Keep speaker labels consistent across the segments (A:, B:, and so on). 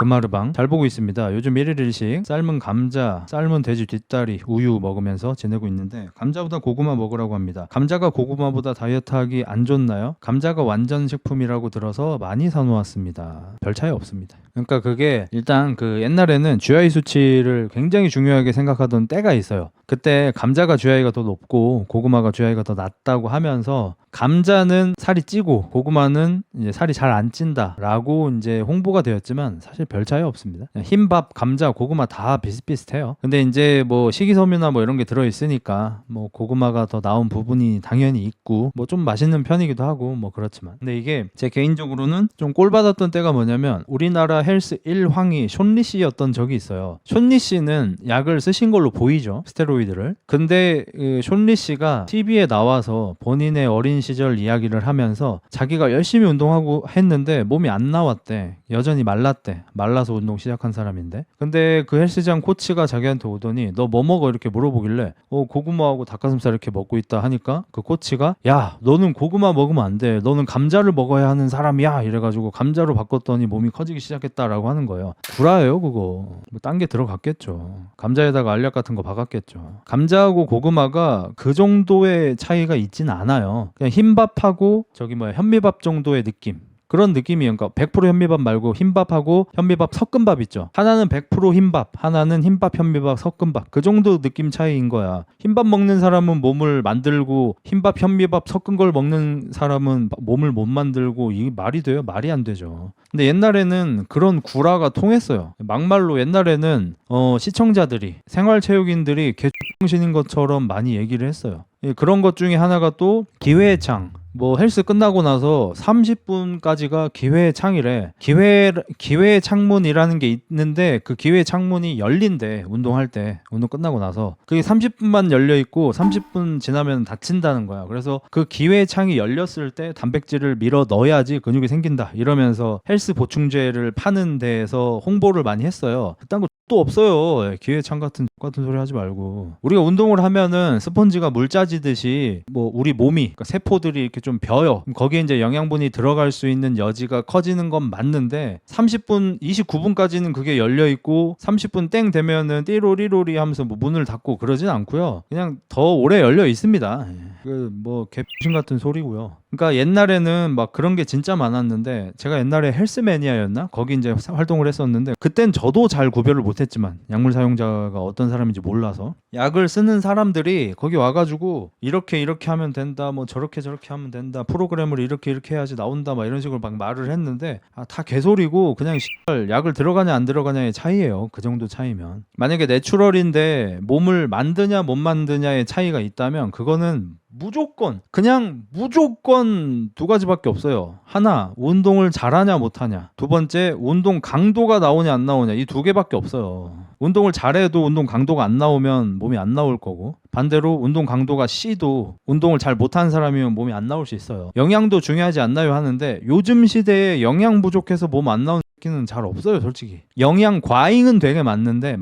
A: 금하르방 잘 보고 있습니다. 요즘 1일 1식 삶은 감자, 삶은 돼지 뒷다리, 우유 먹으면서 지내고 있는데 감자보다 고구마 먹으라고 합니다. 감자가 고구마보다 다이어트하기 안 좋나요? 감자가 완전 식품이라고 들어서 많이 사놓았습니다. 별 차이 없습니다. 그러니까 그게 일단 그 옛날에는 GI 수치를 굉장히 중요하게 생각하던 때가 있어요. 그때 감자가 GI가 더 높고 고구마가 GI가 더 낮다고 하면서 감자는 살이 찌고 고구마는 이제 살이 잘 안 찐다라고 이제 홍보가 되었지만 사실 별 차이 없습니다. 흰밥, 감자, 고구마 다 비슷비슷해요. 근데 이제 뭐 식이섬유나 뭐 이런 게 들어 있으니까 뭐 고구마가 더 나은 부분이 당연히 있고 뭐 좀 맛있는 편이기도 하고 뭐 그렇지만 근데 이게 제 개인적으로는 좀 꼴받았던 때가 뭐냐면 우리나라 헬스 1황이 숀리 씨였던 적이 있어요. 숀리 씨는 약을 쓰신 걸로 보이죠. 스테로이드를. 근데 그 숀리 씨가 TV에 나와서 본인의 어린 시절 이야기를 하면서 자기가 열심히 운동하고 했는데 몸이 안 나왔대. 여전히 말랐대. 말라서 운동 시작한 사람인데. 근데 그 헬스장 코치가 자기한테 오더니 너 뭐 먹어? 이렇게 물어보길래 고구마하고 닭가슴살 이렇게 먹고 있다 하니까 그 코치가 야 너는 고구마 먹으면 안 돼. 너는 감자를 먹어야 하는 사람이야. 이래가지고 감자로 바꿨더니 몸이 커지기 시작했다라고 하는 거예요. 구라예요 그거. 뭐 딴 게 들어갔겠죠. 감자에다가 알약 같은 거 박았겠죠. 감자하고 고구마가 그 정도의 차이가 있진 않아요. 그냥 흰밥하고 저기 뭐야 현미밥 정도의 느낌. 그런 느낌이에요. 그러니까 100% 현미밥 말고 흰밥하고 현미밥 섞은밥 있죠. 하나는 100% 흰밥, 하나는 흰밥 현미밥 섞은밥. 그 정도 느낌 차이인 거야. 흰밥 먹는 사람은 몸을 만들고 흰밥 현미밥 섞은 걸 먹는 사람은 몸을 못 만들고 이게 말이 돼요? 말이 안 되죠. 근데 옛날에는 그런 구라가 통했어요. 막말로 옛날에는 시청자들이 생활체육인들이 개정신인 것처럼 많이 얘기를 했어요. 그런 것 중에 하나가 또 기회의 창. 뭐 헬스 끝나고 나서 30분까지가 기회의 창이래. 기회의 창문이라는 게 있는데 그 기회의 창문이 열린대. 운동할 때 운동 끝나고 나서 그게 30분만 열려 있고 30분 지나면 닫힌다는 거야. 그래서 그 기회의 창이 열렸을 때 단백질을 밀어 넣어야지 근육이 생긴다 이러면서 헬스 보충제를 파는 데에서 홍보를 많이 했어요. 그딴 거 또 없어요. 기회의 창 같은 소리 하지 말고. 우리가 운동을 하면은 스펀지가 물 짜지듯이 뭐 우리 몸이 그러니까 세포들이 이렇게 좀 벼요. 거기에 이제 영양분이 들어갈 수 있는 여지가 커지는 건 맞는데 30분, 29분까지는 그게 열려 있고 30분 땡 되면은 띠로리로리 하면서 뭐 문을 닫고 그러진 않고요. 그냥 더 오래 열려 있습니다. 그 뭐 개신 같은 소리고요. 그러니까 옛날에는 막 그런 게 진짜 많았는데 제가 옛날에 헬스매니아였나? 거기 이제 활동을 했었는데 그땐 저도 잘 구별을 못했지만 약물 사용자가 어떤 사람인지 몰라서 약을 쓰는 사람들이 거기 와가지고 이렇게 하면 된다 뭐 저렇게 하면 된다 프로그램을 이렇게 해야지 나온다 막 이런 식으로 막 말을 했는데 다 개소리고 그냥 약을 들어가냐 안 들어가냐의 차이예요. 그 정도 차이면 만약에 내추럴인데 몸을 만드냐 못 만드냐의 차이가 있다면 그거는 무조건 두 가지밖에 없어요. 하나, 운동을 잘하냐 못하냐. 두 번째, 운동 강도가 나오냐 안 나오냐. 이 두 개밖에 없어요. 운동을 잘해도 운동 강도가 안 나오면 몸이 안 나올 거고 반대로 운동 강도가 C도 운동을 잘 못하는 사람이면 몸이 안 나올 수 있어요. 영양도 중요하지 않나요 하는데 요즘 시대에 영양 부족해서 몸 안 나오는 새끼는 잘 없어요 솔직히. 영양 과잉은 되게 많은데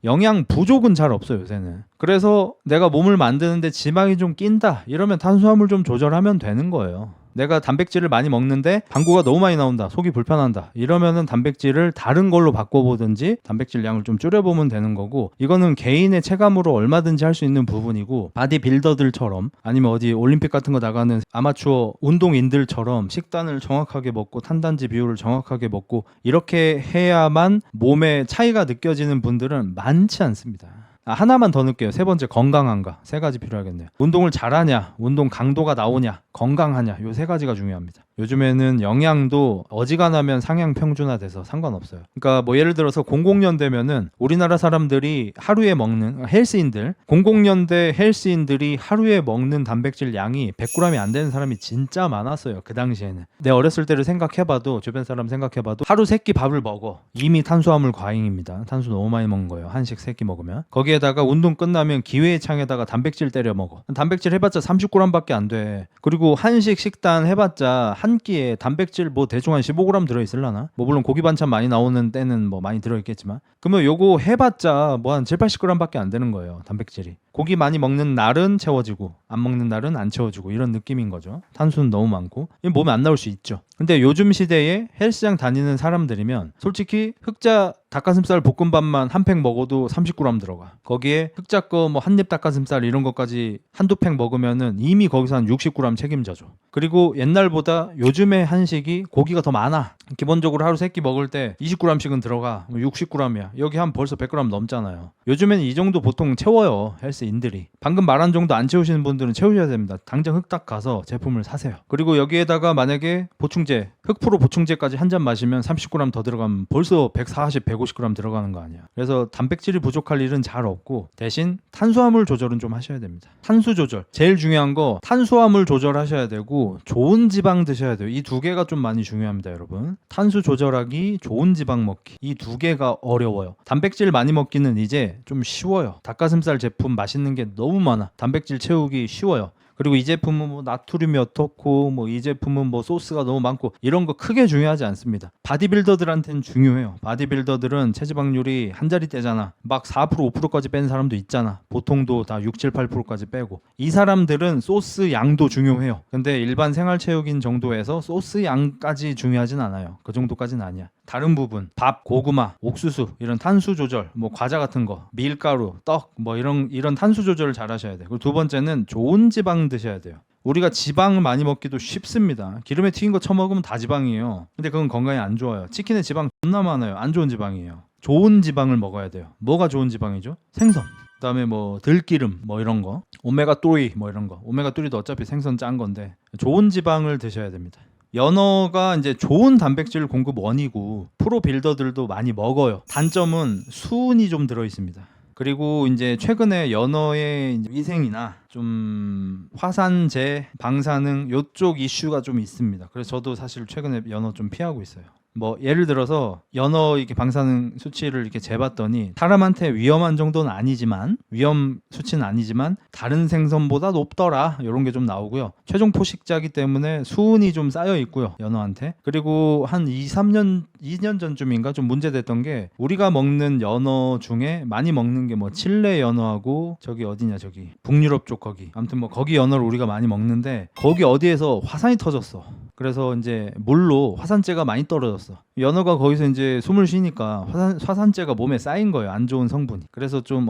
A: 영양 부족은 잘 없어요 요새는. 그래서 내가 몸을 만드는데 지방이 좀 낀다 이러면 탄수화물 좀 조절하면 되는 거예요. 내가 단백질을 많이 먹는데 방구가 너무 많이 나온다 속이 불편한다 이러면은 단백질을 다른 걸로 바꿔보든지 단백질 양을 좀 줄여보면 되는 거고 이거는 개인의 체감으로 얼마든지 할 수 있는 부분이고 바디빌더들처럼 아니면 어디 올림픽 같은 거 나가는 아마추어 운동인들처럼 식단을 정확하게 먹고 탄단지 비율을 정확하게 먹고 이렇게 해야만 몸에 차이가 느껴지는 분들은 많지 않습니다. 하나만 더 넣을게요. 세 번째 건강한가. 세 가지 필요하겠네요. 운동을 잘하냐, 운동 강도가 나오냐, 건강하냐. 요 세 가지가 중요합니다. 요즘에는 영양도 어지간하면 상향 평준화돼서 상관없어요. 그러니까 뭐 예를 들어서 00년대면은 우리나라 사람들이 하루에 먹는 헬스인들 00년대 헬스인들이 하루에 먹는 단백질 양이 100g이 안 되는 사람이 진짜 많았어요. 그 당시에는. 내 어렸을 때를 생각해봐도 주변 사람 생각해봐도 하루 3끼 밥을 먹어. 이미 탄수화물 과잉입니다. 탄수 너무 많이 먹는 거예요. 한식 3끼 먹으면. 거기에다가 운동 끝나면 기회의 창에다가 단백질 때려 먹어. 단백질 해봤자 30g밖에 안 돼. 그리고 한식 식단 해봤자 한 끼에 단백질 뭐 대충 한 15g 들어있을라나? 뭐 물론 고기 반찬 많이 나오는 때는 뭐 많이 들어있겠지만 그러면 요거 해봤자 뭐 한 7, 80g밖에 안 되는 거예요 단백질이. 고기 많이 먹는 날은 채워지고 안 먹는 날은 안 채워지고 이런 느낌인 거죠. 탄수는 너무 많고 몸에 안 나올 수 있죠. 근데 요즘 시대에 헬스장 다니는 사람들이면 솔직히 흑자 닭가슴살 볶음밥만 한 팩 먹어도 30g 들어가. 거기에 흑자 거 뭐 한입 닭가슴살 이런 것까지 한두 팩 먹으면은 이미 거기서 한 60g 책임져줘. 그리고 옛날보다 요즘의 한식이 고기가 더 많아. 기본적으로 하루 3끼 먹을 때 20g씩은 들어가. 60g이야. 여기 한 벌써 100g 넘잖아요. 요즘에는 이 정도 보통 채워요. 헬스인들이. 방금 말한 정도 안 채우시는 분들은 채우셔야 됩니다. 당장 흑닭 가서 제품을 사세요. 그리고 여기에다가 만약에 보충제, 흑프로 보충제까지 한 잔 마시면 30g 더 들어가면 벌써 140, 150g 들어가는 거 아니야. 그래서 단백질이 부족할 일은 잘 없고 대신 탄수화물 조절은 좀 하셔야 됩니다. 탄수 조절. 제일 중요한 거 탄수화물 조절하셔야 되고 좋은 지방 드셔야 돼요. 이 두 개가 좀 많이 중요합니다, 여러분. 탄수 조절하기, 좋은 지방 먹기. 이 두 개가 어려워요. 단백질 많이 먹기는 이제 좀 쉬워요. 닭가슴살 제품 맛있는 게 너무 많아. 단백질 채우기 쉬워요. 그리고 이 제품은 뭐 나트륨이 어떻고 뭐 이 제품은 뭐 소스가 너무 많고 이런 거 크게 중요하지 않습니다. 바디빌더들한테는 중요해요. 바디빌더들은 체지방률이 한 자리대잖아. 막 4%, 5%까지 뺀 사람도 있잖아. 보통도 다 6, 7, 8%까지 빼고. 이 사람들은 소스 양도 중요해요. 근데 일반 생활체육인 정도에서 소스 양까지 중요하진 않아요. 그 정도까지는 아니야. 다른 부분, 밥, 고구마, 옥수수 이런 탄수 조절, 뭐 과자 같은 거, 밀가루, 떡 뭐 이런 탄수 조절을 잘 하셔야 돼요. 그리고 두 번째는 좋은 지방 드셔야 돼요. 우리가 지방을 많이 먹기도 쉽습니다. 기름에 튀긴 거 처먹으면 다 지방이에요. 근데 그건 건강에 안 좋아요. 치킨에 지방 존나 많아요. 안 좋은 지방이에요. 좋은 지방을 먹어야 돼요. 뭐가 좋은 지방이죠? 생선. 그다음에 뭐 들기름 뭐 이런 거, 오메가3 뭐 이런 거. 오메가3도 어차피 생선 짠 건데 좋은 지방을 드셔야 됩니다. 연어가 이제 좋은 단백질 공급 원이고 프로 빌더들도 많이 먹어요. 단점은 수은이 좀 들어 있습니다. 그리고 이제 최근에 연어의 위생이나 좀 화산재, 방사능 요쪽 이슈가 좀 있습니다. 그래서 저도 사실 최근에 연어 좀 피하고 있어요. 뭐 예를 들어서 연어 이렇게 방사능 수치를 이렇게 재봤더니 사람한테 위험한 정도는 아니지만 위험 수치는 아니지만 다른 생선보다 높더라 이런 게 좀 나오고요. 최종 포식자이기 때문에 수은이 좀 쌓여 있고요, 연어한테. 그리고 한 2년 전쯤인가 좀 문제됐던 게 우리가 먹는 연어 중에 많이 먹는 게 뭐 칠레 연어하고 저기 어디냐 저기 북유럽 쪽 거기 아무튼 뭐 거기 연어를 우리가 많이 먹는데 거기 어디에서 화산이 터졌어. 그래서 이제 물로 화산재가 많이 떨어졌어. 연어가 거기서 이제 숨을 쉬니까 화산재가 몸에 쌓인 거예요. 안 좋은 성분이. 그래서 좀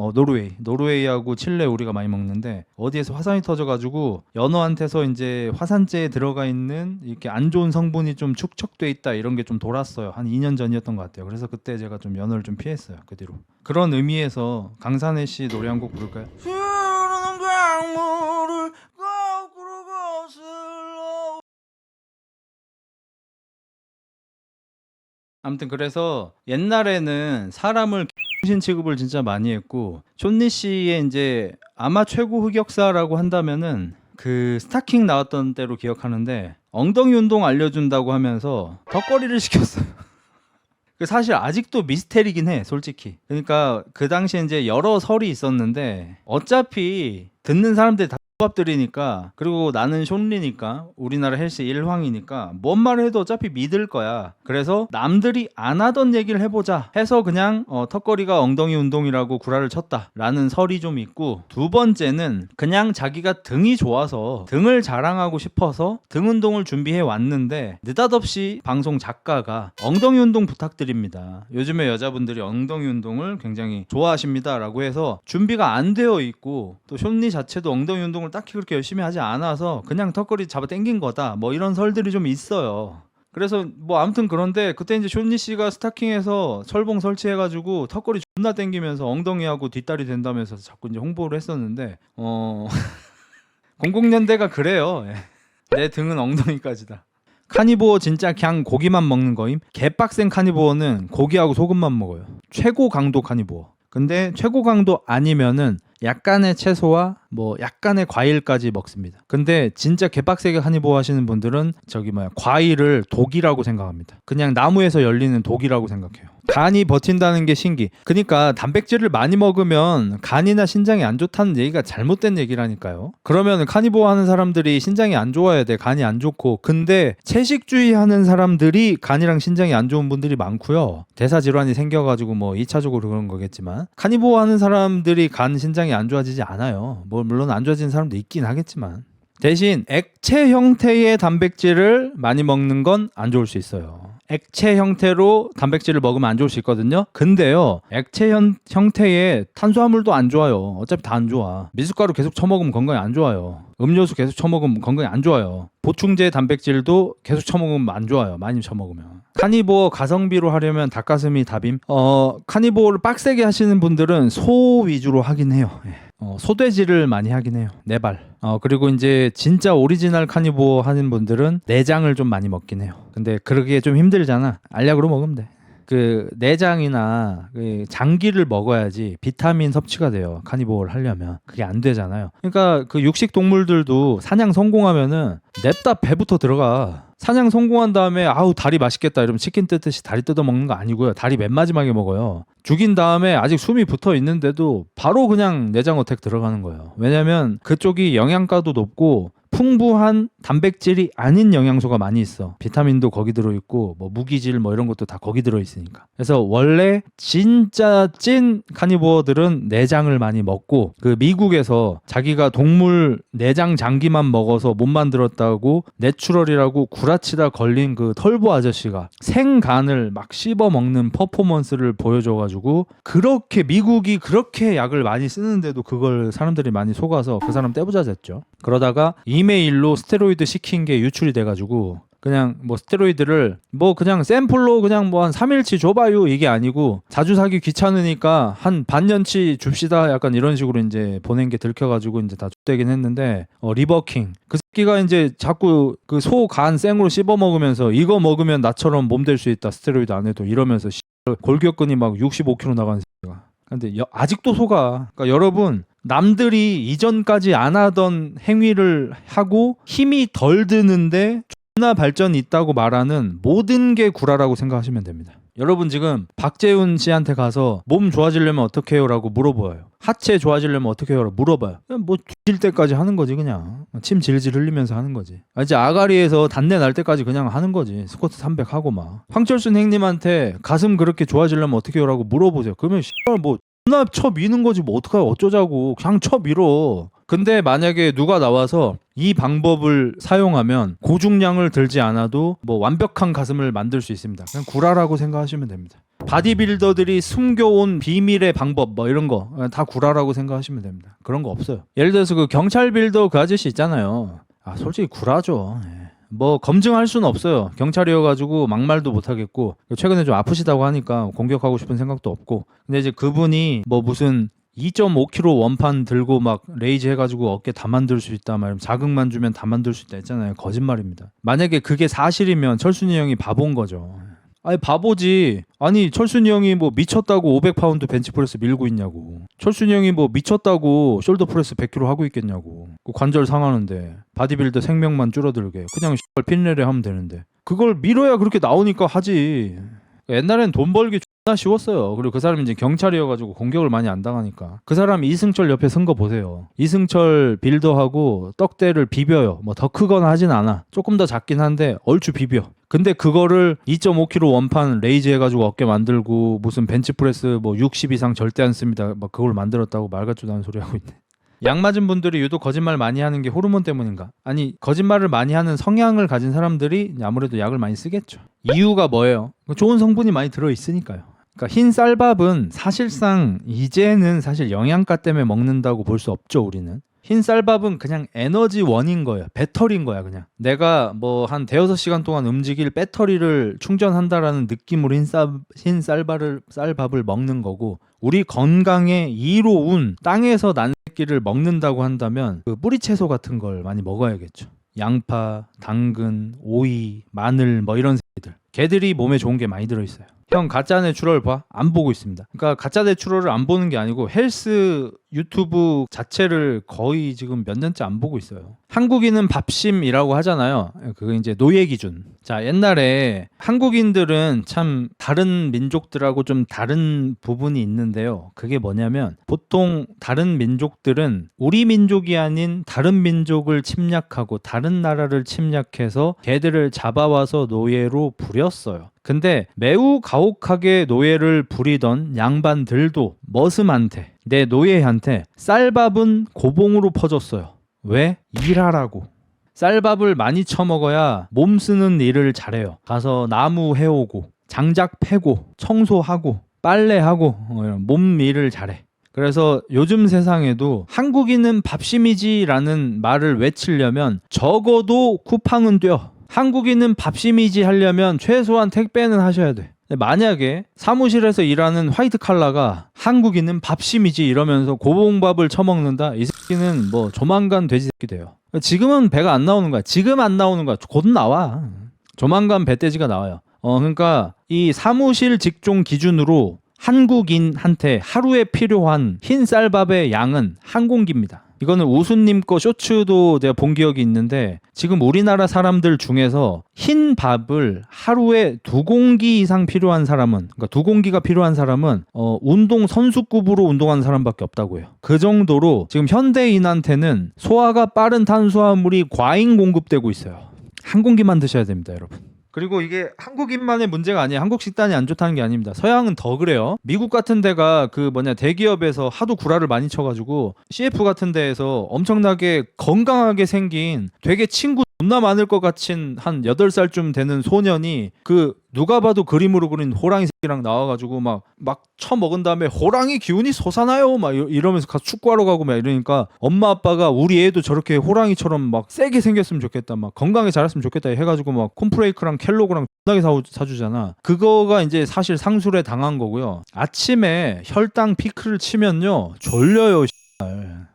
A: 노르웨이하고 칠레 우리가 많이 먹는데 어디에서 화산이 터져가지고 연어한테서 이제 화산재에 들어가 있는 이렇게 안 좋은 성분이 좀 축적돼 있다 이런 게 좀 돌았어요. 한 2년 전이었던 것 같아요. 그래서 그때 제가 좀 연어를 좀 피했어요. 그 뒤로. 그런 의미에서 강산혜 씨 노래 한 곡 부를까요? 흐르는 강물을 거꾸로 거슬러. 아무튼 그래서 옛날에는 사람을 신 취급을 진짜 많이 했고 촌니 씨의 이제 아마 최고 흑역사라고 한다면은 그 스타킹 나왔던 때로 기억하는데 엉덩이 운동 알려준다고 하면서 턱걸이를 시켰어요. 사실 아직도 미스테리긴 해, 솔직히. 그러니까 그 당시에 이제 여러 설이 있었는데 어차피 듣는 사람들이 다 밥들이니까 그리고 나는 숀리니까 우리나라 헬스 일황이니까 뭔 말을 해도 어차피 믿을 거야. 그래서 남들이 안 하던 얘기를 해보자 해서 그냥 턱걸이가 엉덩이 운동이라고 구라를 쳤다 라는 설이 좀 있고, 두 번째는 그냥 자기가 등이 좋아서 등을 자랑하고 싶어서 등 운동을 준비해 왔는데 느닷없이 방송 작가가 엉덩이 운동 부탁드립니다, 요즘에 여자분들이 엉덩이 운동을 굉장히 좋아하십니다 라고 해서 준비가 안 되어 있고 또 숀리 자체도 엉덩이 운동을 딱히 그렇게 열심히 하지 않아서 그냥 턱걸이 잡아 당긴 거다 뭐 이런 설들이 좀 있어요. 그래서 뭐 아무튼 그런데 그때 이제 숀리 씨가 스타킹에서 철봉 설치해가지고 턱걸이 존나 당기면서 엉덩이하고 뒷다리 된다면서 자꾸 이제 홍보를 했었는데 00년대가 그래요. 내 등은 엉덩이까지다. 카니보어 진짜 그냥 고기만 먹는 거임. 개빡센 카니보어는 고기하고 소금만 먹어요. 최고 강도 카니보어. 근데 최고 강도 아니면은 약간의 채소와 뭐 약간의 과일까지 먹습니다. 근데 진짜 개빡세게 카니보어 하시는 분들은 과일을 독이라고 생각합니다. 그냥 나무에서 열리는 독이라고 생각해요. 간이 버틴다는 게 신기. 그러니까 단백질을 많이 먹으면 간이나 신장이 안 좋다는 얘기가 잘못된 얘기라니까요. 그러면 카니보어 하는 사람들이 신장이 안 좋아야 돼. 간이 안 좋고. 근데 채식주의 하는 사람들이 간이랑 신장이 안 좋은 분들이 많고요. 대사질환이 생겨가지고 뭐 2차적으로 그런 거겠지만 카니보어 하는 사람들이 간 신장이 안 좋아지지 않아요. 뭐 물론 안 좋아지는 사람도 있긴 하겠지만 대신 액체 형태의 단백질을 많이 먹는 건 안 좋을 수 있어요. 액체 형태로 단백질을 먹으면 안 좋을 수 있거든요. 근데요, 액체 형태의 탄수화물도 안 좋아요. 어차피 다 안 좋아. 미숫가루 계속 처먹으면 건강에 안 좋아요. 음료수 계속 처먹으면 건강에 안 좋아요. 보충제 단백질도 계속 처먹으면 안 좋아요. 많이 처먹으면. 카니보어 가성비로 하려면 닭가슴이 답임. 카니보어를 빡세게 하시는 분들은 소 위주로 하긴 해요. 소돼지를 많이 하긴 해요. 네 발. 그리고 이제 진짜 오리지널 카니보어 하는 분들은 내장을 좀 많이 먹긴 해요. 근데 그러기에 좀 힘들잖아. 알약으로 먹으면 돼. 그 내장이나 그 장기를 먹어야지 비타민 섭취가 돼요. 카니보어를 하려면. 그게 안 되잖아요. 그러니까 그 육식 동물들도 사냥 성공하면은 냅다 배부터 들어가. 사냥 성공한 다음에 아우 다리 맛있겠다 이러면 치킨 뜯듯이 다리 뜯어 먹는 거 아니고요. 다리 맨 마지막에 먹어요. 죽인 다음에 아직 숨이 붙어 있는데도 바로 그냥 내장 어택 들어가는 거예요. 왜냐면 그쪽이 영양가도 높고 풍부한 단백질이 아닌 영양소가 많이 있어. 비타민도 거기 들어있고 뭐 무기질 뭐 이런 것도 다 거기 들어있으니까. 그래서 원래 진짜 찐 카니보어들은 내장을 많이 먹고 그 미국에서 자기가 동물 내장 장기만 먹어서 못 만들었다고 내추럴이라고 구라치다 걸린 그 털보 아저씨가 생간을 막 씹어 먹는 퍼포먼스를 보여줘가지고 그렇게 미국이 그렇게 약을 많이 쓰는데도 그걸 사람들이 많이 속아서 그 사람 떼부자졌죠. 그러다가 이메일로 스테로이드 시킨 게 유출이 돼가지고 그냥 뭐 스테로이드를 뭐 그냥 샘플로 그냥 뭐 한 3일치 줘봐요 이게 아니고 자주 사기 귀찮으니까 한 반년치 줍시다 약간 이런 식으로 이제 보낸 게 들켜가지고 이제 다 줬대긴 했는데 리버킹 그 새끼가 이제 자꾸 그 소 간 생으로 씹어 먹으면서 이거 먹으면 나처럼 몸 될 수 있다 스테로이드 안 해도 이러면서 골격근이 막 65kg 나가는 새끼가. 근데 아직도 속아. 그러니까 여러분 남들이 이전까지 안 하던 행위를 하고 힘이 덜 드는데 존나 발전이 있다고 말하는 모든 게 구라라고 생각하시면 됩니다. 여러분 지금 박재훈 씨한테 가서 몸 좋아지려면 어떻게 해요? 라고 물어봐요. 하체 좋아지려면 어떻게 해요? 라고 물어봐요. 그냥 뭐 뒤질 때까지 하는 거지 그냥. 침 질질 흘리면서 하는 거지. 이제 아가리에서 단내 날 때까지 그냥 하는 거지. 스쿼트 300 하고 막. 황철순 행님한테 가슴 그렇게 좋아지려면 어떻게 해요? 라고 물어보세요. 그러면 뭐 나 쳐 미는 거지 뭐 어쩌자고 그냥 쳐 밀어. 근데 만약에 누가 나와서 이 방법을 사용하면 고중량을 들지 않아도 뭐 완벽한 가슴을 만들 수 있습니다. 그냥 구라라고 생각하시면 됩니다. 바디빌더들이 숨겨온 비밀의 방법 뭐 이런 거 다 구라라고 생각하시면 됩니다. 그런 거 없어요. 예를 들어서 그 경찰 빌더 그 아저씨 있잖아요. 솔직히 구라죠. 뭐 검증할 수는 없어요. 경찰이어가지고 막말도 못하겠고 최근에 좀 아프시다고 하니까 공격하고 싶은 생각도 없고 근데 이제 그분이 뭐 무슨 2.5kg 원판 들고 막 레이즈 해가지고 어깨 다 만들 수 있다 말이면 자극만 주면 다 만들 수 있다 했잖아요. 거짓말입니다. 만약에 그게 사실이면 철순이 형이 바보인 거죠. 아니 바보지. 아니 철순이 형이 뭐 미쳤다고 500파운드 벤치프레스 밀고 있냐고. 철순이 형이 뭐 미쳤다고 숄더프레스 100kg 하고 있겠냐고. 그 관절 상하는데 바디빌더 생명만 줄어들게 그냥 핀레레 하면 되는데 그걸 밀어야 그렇게 나오니까 하지. 옛날엔 돈 벌기 존나 쉬웠어요. 그리고 그 사람이 이제 경찰이어가지고 공격을 많이 안 당하니까. 그 사람 이승철 옆에 선 거 보세요. 이승철 빌더하고 떡대를 비벼요. 뭐 더 크거나 하진 않아. 조금 더 작긴 한데 얼추 비벼. 근데 그거를 2.5kg 원판 레이즈 해가지고 어깨 만들고 무슨 벤치프레스 뭐 60 이상 절대 안 씁니다. 막 그걸 만들었다고 말 같지도 않은 소리 하고 있네. 약 맞은 분들이 유독 거짓말 많이 하는 게 호르몬 때문인가? 아니 거짓말을 많이 하는 성향을 가진 사람들이 아무래도 약을 많이 쓰겠죠. 이유가 뭐예요? 좋은 성분이 많이 들어있으니까요. 그러니까 흰 쌀밥은 사실상 이제는 사실 영양가 때문에 먹는다고 볼 수 없죠. 우리는. 흰 쌀밥은 그냥 에너지원인 거예요. 배터리인 거야 그냥. 내가 뭐 한 대여섯 시간 동안 움직일 배터리를 충전한다라는 느낌으로 흰 쌀밥을 먹는 거고 우리 건강에 이로운 땅에서 난 새끼를 먹는다고 한다면 그 뿌리 채소 같은 걸 많이 먹어야겠죠. 양파, 당근, 오이, 마늘 뭐 이런 새끼들. 걔들이 몸에 좋은 게 많이 들어있어요. 형 가짜 내추럴 봐? 안 보고 있습니다. 그러니까 가짜 내추럴을 안 보는 게 아니고 헬스 유튜브 자체를 거의 지금 몇 년째 안 보고 있어요. 한국인은 밥심이라고 하잖아요. 그거 이제 노예 기준. 자, 옛날에 한국인들은 참 다른 민족들하고 좀 다른 부분이 있는데요. 그게 뭐냐면 보통 다른 민족들은 우리 민족이 아닌 다른 민족을 침략하고 다른 나라를 침략해서 걔들을 잡아와서 노예로 부렸어요. 근데 매우 가혹하게 노예를 부리던 양반들도 머슴한테 내 노예한테 쌀밥은 고봉으로 퍼줬어요. 왜? 일하라고. 쌀밥을 많이 처먹어야 몸 쓰는 일을 잘해요. 가서 나무 해오고 장작 패고 청소하고 빨래하고 몸 일을 잘해. 그래서 요즘 세상에도 한국인은 밥심이지라는 말을 외치려면 적어도 쿠팡은 뛰어. 한국인은 밥심이지 하려면 최소한 택배는 하셔야 돼. 만약에 사무실에서 일하는 화이트 칼라가 한국인은 밥심이지 이러면서 고봉밥을 처먹는다? 이 새끼는 뭐 조만간 돼지 새끼 돼요. 지금은 배가 안 나오는 거야. 지금 안 나오는 거야. 곧 나와. 조만간 배돼지가 나와요. 그러니까 이 사무실 직종 기준으로 한국인한테 하루에 필요한 흰 쌀밥의 양은 한 공기입니다. 이거는 우수님 거 쇼츠도 내가 본 기억이 있는데 지금 우리나라 사람들 중에서 흰 밥을 하루에 2공기 이상 필요한 사람은, 그러니까 2공기가 필요한 사람은 운동 선수급으로 운동하는 사람밖에 없다고 해요. 그 정도로 지금 현대인한테는 소화가 빠른 탄수화물이 과잉 공급되고 있어요. 한 공기만 드셔야 됩니다, 여러분. 그리고 이게 한국인만의 문제가 아니에요. 한국 식단이 안 좋다는 게 아닙니다. 서양은 더 그래요. 미국 같은 데가 대기업에서 하도 구라를 많이 쳐가지고 CF 같은 데에서 엄청나게 건강하게 생긴 되게 친구 존나 많을 것 같은 한 8살쯤 되는 소년이 누가 봐도 그림으로 그린 호랑이 새끼랑 나와가지고 막 처먹은 다음에 호랑이 기운이 솟아나요 막 이러면서 가서 축구하러 가고 막 이러니까 엄마 아빠가 우리 애도 저렇게 호랑이처럼 막 세게 생겼으면 좋겠다, 막 건강하게 자랐으면 좋겠다 해가지고 막 콘프레이크랑 켈로그랑 존나게 사주잖아. 그거가 이제 사실 상술에 당한 거고요. 아침에 혈당 피크를 치면요 졸려요.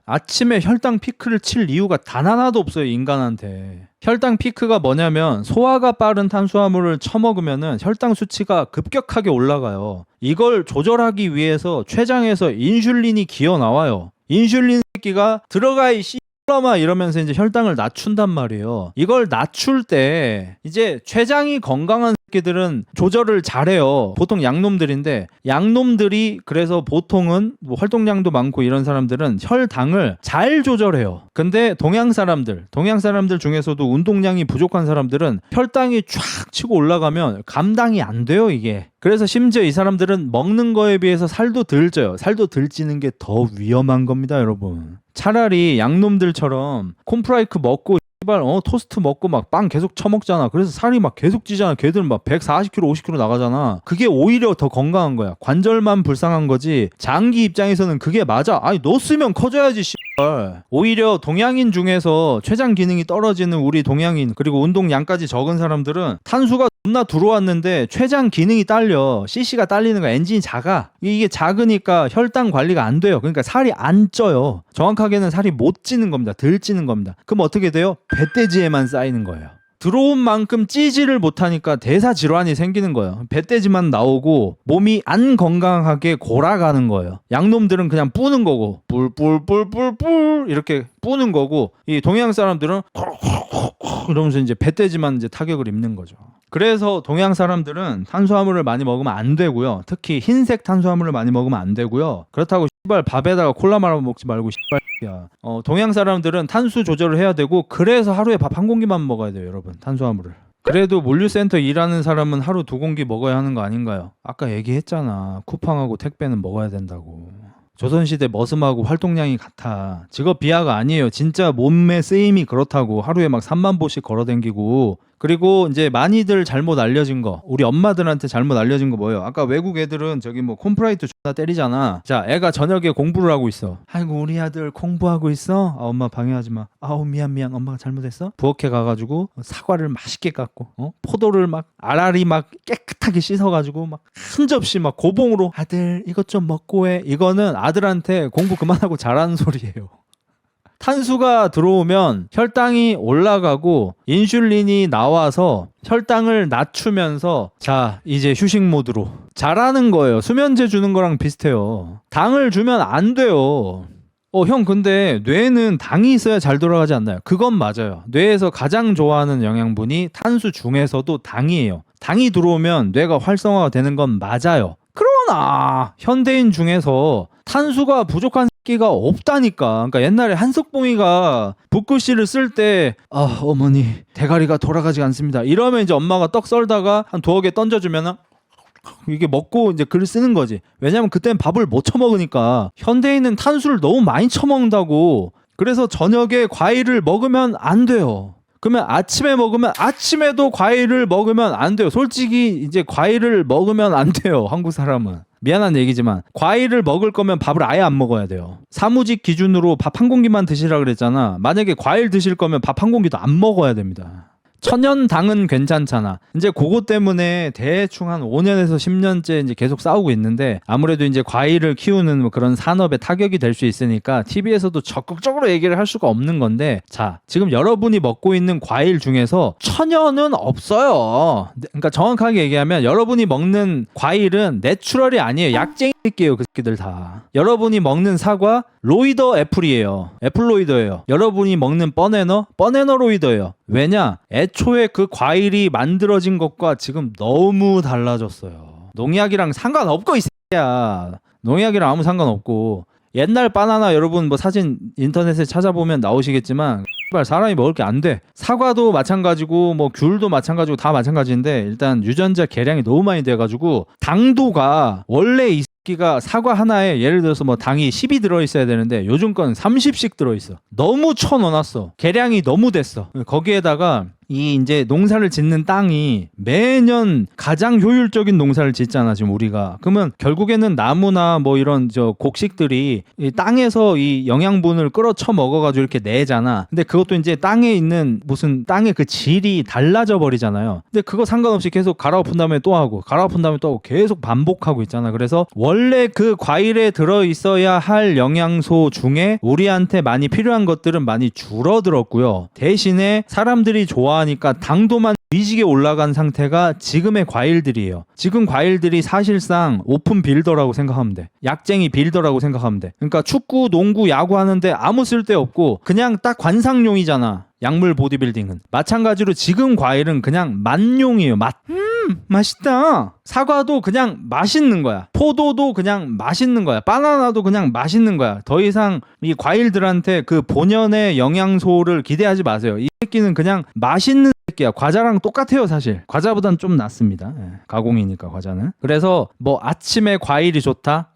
A: 아침에 혈당 피크를 칠 이유가 단 하나도 없어요, 인간한테. 혈당 피크가 뭐냐면 소화가 빠른 탄수화물을 처먹으면은 혈당 수치가 급격하게 올라가요. 이걸 조절하기 위해서 췌장에서 인슐린이 기어 나와요. 인슐린 새끼가 들어가 이 씨라마 이러면서 이제 혈당을 낮춘단 말이에요. 이걸 낮출 때 이제 췌장이 건강한 새끼들은 조절을 잘해요. 보통 양놈들인데 양놈들이 그래서 보통은 뭐 활동량도 많고 이런 사람들은 혈당을 잘 조절해요. 근데 동양 사람들 중에서도 운동량이 부족한 사람들은 혈당이 쫙 치고 올라가면 감당이 안 돼요, 이게. 그래서 심지어 이 사람들은 먹는 거에 비해서 살도 덜 쪄요. 살도 덜 찌는 게 더 위험한 겁니다, 여러분. 차라리 양놈들처럼 콘프라이크 먹고 토스트 먹고 막 빵 계속 처먹잖아. 그래서 살이 막 계속 찌잖아. 걔들 막 140kg, 50kg 나가잖아. 그게 오히려 더 건강한 거야. 관절만 불쌍한 거지. 장기 입장에서는 그게 맞아. 아니 너 쓰면 커져야지 씨발. 오히려 동양인 중에서 췌장 기능이 떨어지는 우리 동양인, 그리고 운동량까지 적은 사람들은 탄수가 존나 들어왔는데 췌장 기능이 딸려. CC가 딸리는 거야. 엔진이 작아. 이게 작으니까 혈당 관리가 안 돼요. 그러니까 살이 안 쪄요. 정확하게는 살이 못 찌는 겁니다. 덜 찌는 겁니다. 그럼 어떻게 돼요? 배돼지에만 쌓이는 거예요. 들어온 만큼 찌지를 못하니까 대사질환이 생기는 거예요. 배돼지만 나오고 몸이 안 건강하게 골아가는 거예요. 양놈들은 그냥 뿌는 거고 뿔뿔뿔뿔뿔 이렇게 뿌는 거고, 이 동양 사람들은 이러면서 이제 배돼지만 이제 타격을 입는 거죠. 그래서 동양 사람들은 탄수화물을 많이 먹으면 안 되고요. 특히 흰색 탄수화물을 많이 먹으면 안 되고요. 그렇다고 씨발 밥에다가 콜라 말아 먹지 말고 씨발이야. 동양 사람들은 탄수 조절을 해야 되고, 그래서 하루에 밥 한 공기만 먹어야 돼요, 여러분. 탄수화물을. 그래도 물류센터 일하는 사람은 하루 2공기 먹어야 하는 거 아닌가요? 아까 얘기했잖아. 쿠팡하고 택배는 먹어야 된다고. 조선시대 머슴하고 활동량이 같아. 직업 비하가 아니에요. 진짜 몸매 쓰임이 그렇다고. 하루에 막 3만 보씩 걸어댕기고. 그리고 이제 많이들 잘못 알려진 거, 우리 엄마들한테 잘못 알려진 거 뭐예요? 아까 외국 애들은 저기 뭐 콤프라이트 존나 때리잖아. 자, 애가 저녁에 공부를 하고 있어. 아이고 우리 아들 공부하고 있어? 아 엄마 방해하지 마. 아우 미안 엄마가 잘못했어? 부엌에 가가지고 사과를 맛있게 깎고 포도를 막 알알이 막 깨끗하게 씻어가지고 막 한 접시 막 고봉으로 아들 이것 좀 먹고 해. 이거는 아들한테 공부 그만하고 잘하는 소리예요. 탄수가 들어오면 혈당이 올라가고 인슐린이 나와서 혈당을 낮추면서 자 이제 휴식 모드로 자라는 거예요. 수면제 주는 거랑 비슷해요. 당을 주면 안 돼요. 형 근데 뇌는 당이 있어야 잘 돌아가지 않나요? 그건 맞아요. 뇌에서 가장 좋아하는 영양분이 탄수 중에서도 당이에요. 당이 들어오면 뇌가 활성화가 되는 건 맞아요. 그러나 현대인 중에서 탄수가 부족한 새끼가 없다니까. 그러니까 옛날에 한석봉이가 붓글씨를 쓸 때 어머니 대가리가 돌아가지 않습니다 이러면 이제 엄마가 떡 썰다가 한 두어 개 던져주면은 이게 먹고 이제 글을 쓰는 거지. 왜냐면 그땐 밥을 못 처먹으니까. 현대인은 탄수를 너무 많이 처먹는다고. 그래서 저녁에 과일을 먹으면 안 돼요. 그러면 아침에 먹으면 아침에도 과일을 먹으면 안 돼요. 솔직히 이제 과일을 먹으면 안 돼요. 한국 사람은. 미안한 얘기지만 과일을 먹을 거면 밥을 아예 안 먹어야 돼요. 사무직 기준으로 밥 한 공기만 드시라 그랬잖아. 만약에 과일 드실 거면 밥 한 공기도 안 먹어야 됩니다. 천연당은 괜찮잖아. 이제 그거 때문에 대충 한 5년에서 10년째 이제 계속 싸우고 있는데 아무래도 이제 과일을 키우는 뭐 그런 산업에 타격이 될 수 있으니까 TV에서도 적극적으로 얘기를 할 수가 없는 건데 자, 지금 여러분이 먹고 있는 과일 중에서 천연은 없어요. 그러니까 정확하게 얘기하면 여러분이 먹는 과일은 내추럴이 아니에요. 약쟁이일게요. 그 새끼들 다. 여러분이 먹는 사과 로이더 애플이에요. 애플로이더예요. 여러분이 먹는 버네너 버네너로이더예요. 왜냐? 애초에 그 과일이 만들어진 것과 지금 너무 달라졌어요. 농약이랑 상관없고 이 새끼야. 농약이랑 아무 상관없고. 옛날 바나나 여러분 뭐 사진 인터넷에 찾아보면 나오시겠지만 사람이 먹을 게 안 돼. 사과도 마찬가지고 뭐 귤도 마찬가지고 다 마찬가지인데 일단 유전자 개량이 너무 많이 돼가지고 당도가 원래 이 새끼가 사과 하나에 예를 들어서 뭐 당이 10이 들어있어야 되는데 요즘 건 30씩 들어있어. 너무 쳐넣어놨어. 개량이 너무 됐어. 거기에다가 이 이제 농사를 짓는 땅이 매년 가장 효율적인 농사를 짓잖아 지금 우리가. 그러면 결국에는 나무나 뭐 이런 저 곡식들이 이 땅에서 이 영양분을 끌어쳐 먹어가지고 이렇게 내잖아. 근데 그것도 이제 땅에 있는 무슨 땅의 그 질이 달라져 버리잖아요. 근데 그거 상관없이 계속 갈아엎은 다음에 또 하고 갈아엎은 다음에 또 하고 계속 반복하고 있잖아. 그래서 원래 그 과일에 들어 있어야 할 영양소 중에 우리한테 많이 필요한 것들은 많이 줄어들었고요. 대신에 사람들이 좋아하니까 당도만 위지게 올라간 상태가 지금의 과일들이에요. 지금 과일들이 사실상 오픈 빌더라고 생각하면 돼. 약쟁이 빌더라고 생각하면 돼. 그러니까 축구, 농구, 야구 하는데 아무 쓸데없고 그냥 딱 관상용이잖아. 약물 보디빌딩은. 마찬가지로 지금 과일은 그냥 맛용이에요. 맛. 맛있다. 사과도 그냥 맛있는 거야. 포도도 그냥 맛있는 거야. 바나나도 그냥 맛있는 거야. 더 이상 이 과일들한테 그 본연의 영양소를 기대하지 마세요. 이 새끼는 그냥 맛있는 새끼야. 과자랑 똑같아요 사실. 과자보단 좀 낫습니다. 가공이니까 과자는. 그래서 뭐 아침에 과일이 좋다?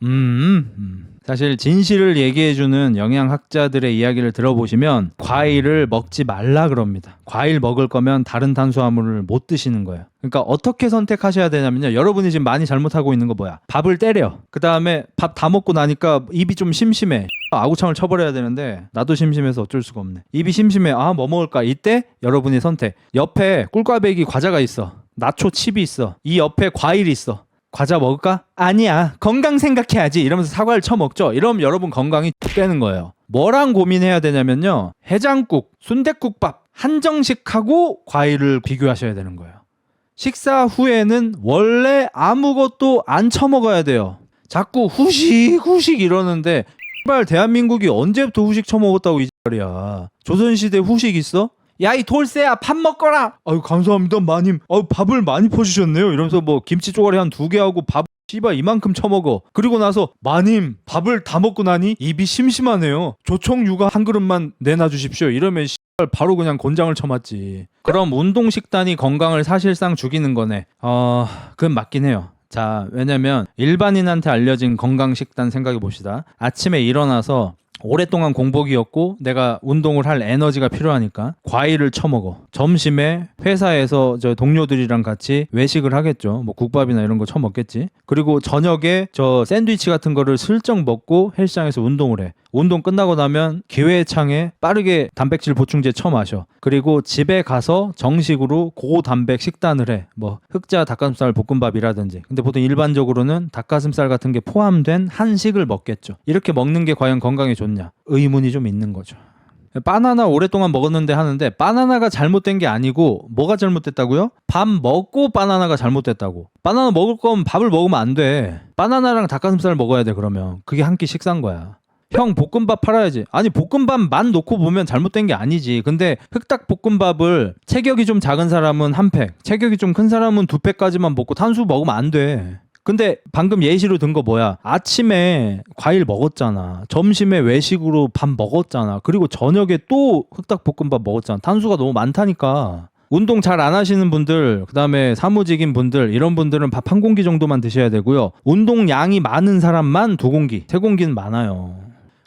A: 사실 진실을 얘기해주는 영양학자들의 이야기를 들어보시면 과일을 먹지 말라 그럽니다. 과일 먹을 거면 다른 탄수화물을 못 드시는 거예요. 그러니까 어떻게 선택하셔야 되냐면요. 여러분이 지금 많이 잘못하고 있는 거 뭐야? 밥을 때려. 그 다음에 밥 다 먹고 나니까 입이 좀 심심해. 아구창을 쳐버려야 되는데 나도 심심해서 어쩔 수가 없네. 입이 심심해. 뭐 먹을까? 이때 여러분이 선택. 옆에 꿀꽈배기 과자가 있어. 나초 칩이 있어. 이 옆에 과일이 있어. 과자 먹을까? 아니야. 건강 생각해야지. 이러면서 사과를 쳐먹죠. 이러면 여러분 건강이 되는 거예요. 뭐랑 고민해야 되냐면요. 해장국, 순댓국밥 한정식하고 과일을 비교하셔야 되는 거예요. 식사 후에는 원래 아무것도 안 처먹어야 돼요. 자꾸 후식 이러는데 씨발 대한민국이 언제부터 후식 처먹었다고 이 자리야. 조선시대 후식 있어? 야 이 돌쇠야 밥 먹거라. 아유 감사합니다 마님. 밥을 많이 퍼주셨네요. 이러면서 뭐 김치 쪼가리 한 2개 하고 밥 씨발 이만큼 처먹어. 그리고 나서 마님 밥을 다 먹고 나니 입이 심심하네요. 조청 육아 한 그릇만 내놔주십시오. 이러면 씨발 바로 그냥 곤장을 쳐맞지. 그럼 운동 식단이 건강을 사실상 죽이는 거네. 그건 맞긴 해요. 자, 왜냐면 일반인한테 알려진 건강 식단 생각해 봅시다. 아침에 일어나서 오랫동안 공복이었고 내가 운동을 할 에너지가 필요하니까 과일을 처먹어. 점심에 회사에서 저 동료들이랑 같이 외식을 하겠죠. 뭐 국밥이나 이런 거 처먹겠지. 그리고 저녁에 저 샌드위치 같은 거를 슬쩍 먹고 헬스장에서 운동을 해. 운동 끝나고 나면 기회창에 빠르게 단백질 보충제 처마셔. 그리고 집에 가서 정식으로 고단백 식단을 해. 뭐 흑자 닭가슴살 볶음밥이라든지. 근데 보통 일반적으로는 닭가슴살 같은 게 포함된 한식을 먹겠죠. 이렇게 먹는 게 과연 건강에 좋냐? 의문이 좀 있는 거죠. 바나나 오랫동안 먹었는데 하는데 바나나가 잘못된 게 아니고 뭐가 잘못됐다고요? 밥 먹고 바나나가 잘못됐다고. 바나나 먹을 거면 밥을 먹으면 안 돼. 바나나랑 닭가슴살 먹어야 돼. 그러면 그게 한 끼 식사인 거야. 형 볶음밥 팔아야지. 아니 볶음밥만 놓고 보면 잘못된 게 아니지. 근데 흑닭 볶음밥을 체격이 좀 작은 사람은 한 팩, 체격이 좀 큰 사람은 두 팩까지만 먹고 탄수 먹으면 안 돼. 근데 방금 예시로 든 거 뭐야? 아침에 과일 먹었잖아. 점심에 외식으로 밥 먹었잖아. 그리고 저녁에 또 흑닭볶음밥 먹었잖아. 탄수가 너무 많다니까. 운동 잘 안 하시는 분들, 그다음에 사무직인 분들, 이런 분들은 밥 한 공기 정도만 드셔야 되고요. 운동량이 많은 사람만 두 공기, 세 공기는 많아요.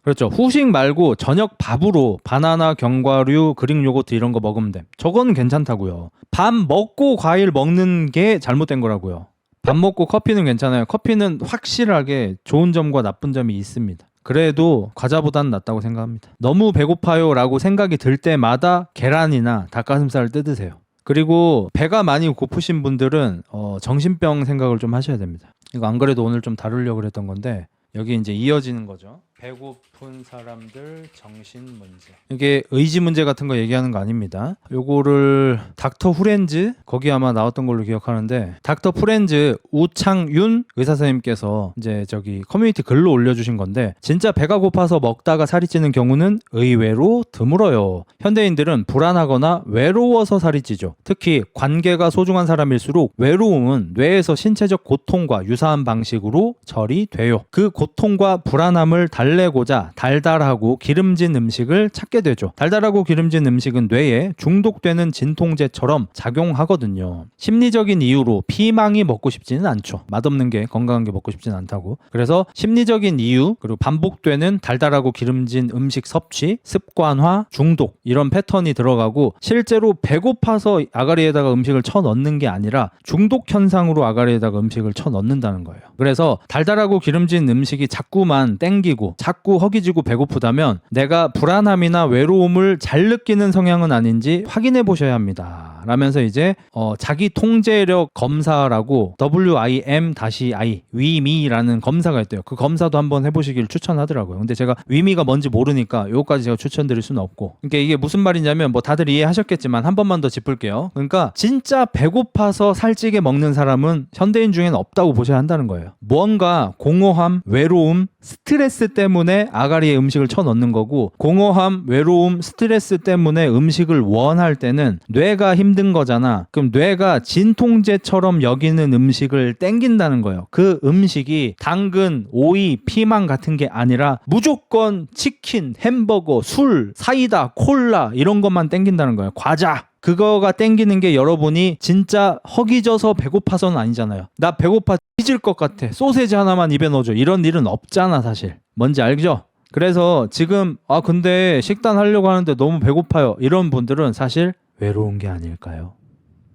A: 그렇죠. 후식 말고 저녁 밥으로 바나나, 견과류, 그릭 요거트 이런 거 먹으면 돼. 저건 괜찮다고요. 밥 먹고 과일 먹는 게 잘못된 거라고요. 밥 먹고 커피는 괜찮아요. 커피는 확실하게 좋은 점과 나쁜 점이 있습니다. 그래도 과자보단 낫다고 생각합니다. 너무 배고파요 라고 생각이 들 때마다 계란이나 닭가슴살을 뜯으세요. 그리고 배가 많이 고프신 분들은 정신병 생각을 좀 하셔야 됩니다. 이거 안 그래도 오늘 좀 다루려고 했던 건데 여기 이제 이어지는 거죠. 배고픈 사람들 정신 문제. 이게 의지 문제 같은 거 얘기하는 거 아닙니다. 요거를 닥터 후렌즈 거기 아마 나왔던 걸로 기억하는데 닥터 후렌즈 우창윤 의사 선생님께서 이제 저기 커뮤니티 글로 올려주신 건데 진짜 배가 고파서 먹다가 살이 찌는 경우는 의외로 드물어요. 현대인들은 불안하거나 외로워서 살이 찌죠. 특히 관계가 소중한 사람일수록 외로움은 뇌에서 신체적 고통과 유사한 방식으로 처리돼요. 그 고통과 불안함을 달래고자 달달하고 기름진 음식을 찾게 되죠. 달달하고 기름진 음식은 뇌에 중독되는 진통제처럼 작용하거든요. 심리적인 이유로 피망이 먹고 싶지는 않죠. 맛없는 게 건강한 게 먹고 싶지는 않다고. 그래서 심리적인 이유 그리고 반복되는 달달하고 기름진 음식 섭취, 습관화, 중독 이런 패턴이 들어가고 실제로 배고파서 아가리에다가 음식을 쳐넣는 게 아니라 중독 현상으로 아가리에다가 음식을 쳐넣는다는 거예요. 그래서 달달하고 기름진 음식이 자꾸만 땡기고 자꾸 허기지고 배고프다면 내가 불안함이나 외로움을 잘 느끼는 성향은 아닌지 확인해 보셔야 합니다. 라면서 이제 자기 통제력 검사라고 WIM-I 위미라는 검사가 있대요. 그 검사도 한번 해보시길 추천하더라고요. 근데 제가 위미가 뭔지 모르니까 요거까지 제가 추천드릴 수는 없고. 그러니까 이게 무슨 말이냐면 뭐 다들 이해하셨겠지만 한 번만 더 짚을게요. 그러니까 진짜 배고파서 살찌게 먹는 사람은 현대인 중에는 없다고 보셔야 한다는 거예요. 무언가 공허함, 외로움, 스트레스 때문에 아가리에 음식을 쳐넣는 거고 공허함, 외로움, 스트레스 때문에 음식을 원할 때는 뇌가 힘든 거잖아. 그럼 뇌가 진통제처럼 여기는 음식을 땡긴다는 거예요. 그 음식이 당근, 오이, 피망 같은 게 아니라 무조건 치킨, 햄버거, 술, 사이다, 콜라 이런 것만 땡긴다는 거예요. 과자. 그거가 땡기는 게 여러분이 진짜 허기져서 배고파서는 아니잖아요. 나 배고파 찢을 것 같아. 소세지 하나만 입에 넣어줘. 이런 일은 없잖아 사실. 뭔지 알죠? 그래서 지금 근데 식단 하려고 하는데 너무 배고파요. 이런 분들은 사실 외로운 게 아닐까요?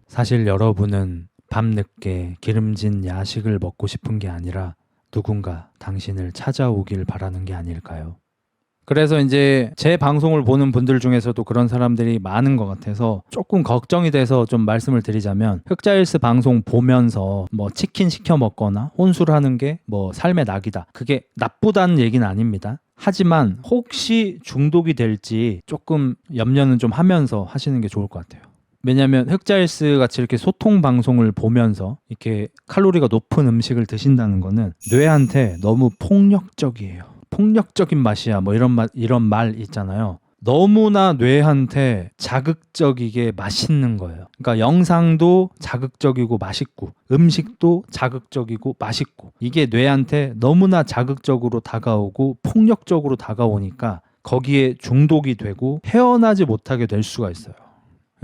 A: 사실 여러분은 밤늦게 기름진 야식을 먹고 싶은 게 아니라 누군가 당신을 찾아오길 바라는 게 아닐까요? 그래서 이제 제 방송을 보는 분들 중에서도 그런 사람들이 많은 것 같아서 조금 걱정이 돼서 좀 말씀을 드리자면 흑자일스 방송 보면서 뭐 치킨 시켜 먹거나 혼술하는 게 뭐 삶의 낙이다. 그게 나쁘다는 얘기는 아닙니다. 하지만 혹시 중독이 될지 조금 염려는 좀 하면서 하시는 게 좋을 것 같아요. 왜냐하면 흑자일스 같이 이렇게 소통 방송을 보면서 이렇게 칼로리가 높은 음식을 드신다는 거는 뇌한테 너무 폭력적이에요. 폭력적인 맛이야 뭐 이런 말 있잖아요. 너무나 뇌한테 자극적이게 맛있는 거예요. 그러니까 영상도 자극적이고 맛있고 음식도 자극적이고 맛있고 이게 뇌한테 너무나 자극적으로 다가오고 폭력적으로 다가오니까 거기에 중독이 되고 헤어나지 못하게 될 수가 있어요.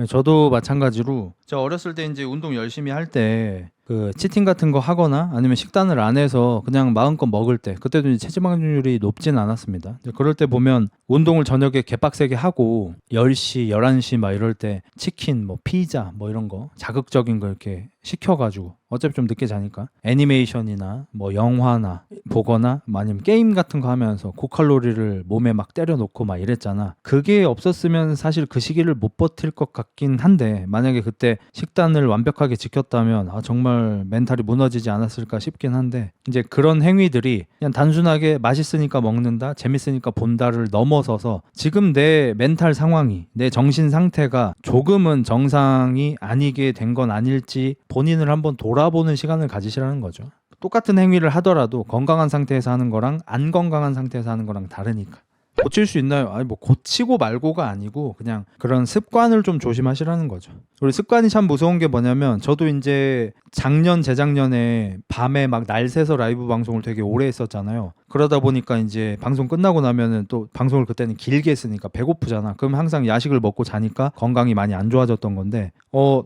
A: 저도 마찬가지로 저 어렸을 때 이제 운동 열심히 할 때 그 치팅 같은 거 하거나 아니면 식단을 안 해서 그냥 마음껏 먹을 때 그때도 이제 체지방률이 높진 않았습니다. 그럴 때 보면 운동을 저녁에 개빡세게 하고 10시, 11시 막 이럴 때 치킨, 뭐 피자 뭐 이런 거 자극적인 거 이렇게 시켜가지고 어차피 좀 늦게 자니까 애니메이션이나 뭐 영화나 보거나 아니면 게임 같은 거 하면서 고칼로리를 몸에 막 때려놓고 막 이랬잖아. 그게 없었으면 사실 그 시기를 못 버틸 것 같긴 한데 만약에 그때 식단을 완벽하게 지켰다면 정말 정말 멘탈이 무너지지 않았을까 싶긴 한데 이제 그런 행위들이 그냥 단순하게 맛있으니까 먹는다, 재밌으니까 본다를 넘어서서 지금 내 멘탈 상황이, 내 정신 상태가 조금은 정상이 아니게 된 건 아닐지 본인을 한번 돌아보는 시간을 가지시라는 거죠. 똑같은 행위를 하더라도 건강한 상태에서 하는 거랑 안 건강한 상태에서 하는 거랑 다르니까. 고칠 수 있나요? 아니 뭐 고치고 말고가 아니고 그냥 그런 습관을 좀 조심하시라는 거죠. 우리 습관이 참 무서운 게 뭐냐면 저도 이제 작년 재작년에 밤에 막 날 새서 라이브 방송을 되게 오래 했었잖아요. 그러다 보니까 이제 방송 끝나고 나면은 또 방송을 그때는 길게 했으니까 배고프잖아. 그럼 항상 야식을 먹고 자니까 건강이 많이 안 좋아졌던 건데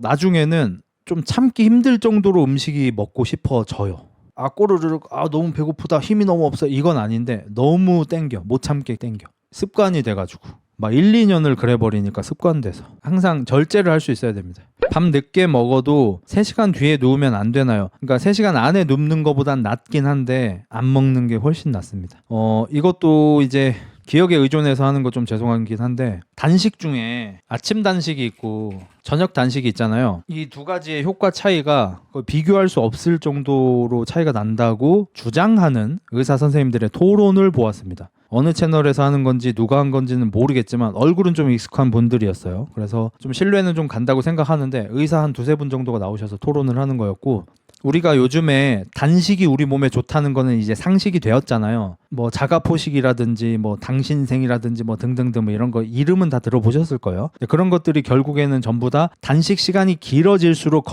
A: 나중에는 좀 참기 힘들 정도로 음식이 먹고 싶어져요. 아 꼬르르륵 너무 배고프다 힘이 너무 없어 이건 아닌데 너무 땡겨 못 참게 땡겨 습관이 돼가지고 막 1, 2년을 그래 버리니까 습관돼서 항상 절제를 할 수 있어야 됩니다. 밤 늦게 먹어도 3시간 뒤에 누우면 안 되나요? 그러니까 3시간 안에 눕는 것보단 낫긴 한데 안 먹는 게 훨씬 낫습니다. 이것도 이제 기억에 의존해서 하는 거 좀 죄송하긴 한데 단식 중에 아침 단식이 있고 저녁 단식이 있잖아요. 이 두 가지의 효과 차이가 거의 비교할 수 없을 정도로 차이가 난다고 주장하는 의사 선생님들의 토론을 보았습니다. 어느 채널에서 하는 건지 누가 한 건지는 모르겠지만 얼굴은 좀 익숙한 분들이었어요. 그래서 좀 신뢰는 좀 간다고 생각하는데 의사 한 두세 분 정도가 나오셔서 토론을 하는 거였고 우리가 요즘에 단식이 우리 몸에 좋다는 거는 이제 상식이 되었잖아요. 뭐 자가포식이라든지 뭐 당신생이라든지 뭐 등등등 뭐 이런 거 이름은 다 들어보셨을 거예요. 그런 것들이 결국에는 전부 다 단식 시간이 길어질수록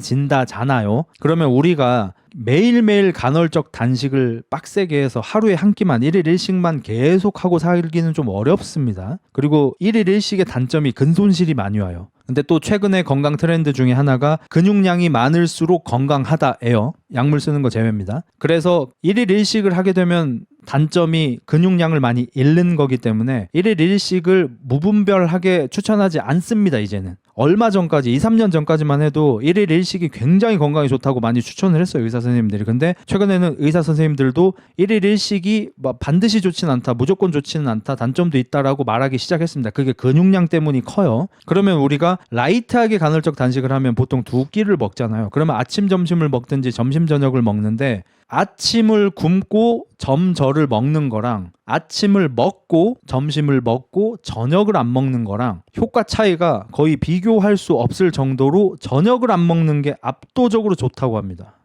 A: 건강해진다잖아요. 그러면 우리가 매일매일 간헐적 단식을 빡세게 해서 하루에 한 끼만 1일 1식만 계속 하고 살기는 좀 어렵습니다. 그리고 1일 1식의 단점이 근손실이 많이 와요. 근데 또 최근에 건강 트렌드 중에 하나가 근육량이 많을수록 건강하다예요. 약물 쓰는 거 제외입니다. 그래서 1일 1식을 하게 되면 단점이 근육량을 많이 잃는 거기 때문에 1일 1식을 무분별하게 추천하지 않습니다. 이제는. 얼마 전까지 2, 3년 전까지만 해도 1일 1식이 굉장히 건강에 좋다고 많이 추천을 했어요. 의사 선생님들이. 근데 최근에는 의사 선생님들도 1일 1식이 반드시 좋지는 않다. 무조건 좋지는 않다. 단점도 있다라고 말하기 시작했습니다. 그게 근육량 때문이 커요. 그러면 우리가 라이트하게 간헐적 단식을 하면 보통 2끼를 먹잖아요. 그러면 아침 점심을 먹든지 점심 저녁을 먹는데 아침을 굶고 점저를 먹는 거랑 아침을 먹고 점심을 먹고 저녁을 안 먹는 거랑 효과 차이가 거의 비교할 수 없을 정도로 저녁을 안 먹는 게 압도적으로 좋다고 합니다.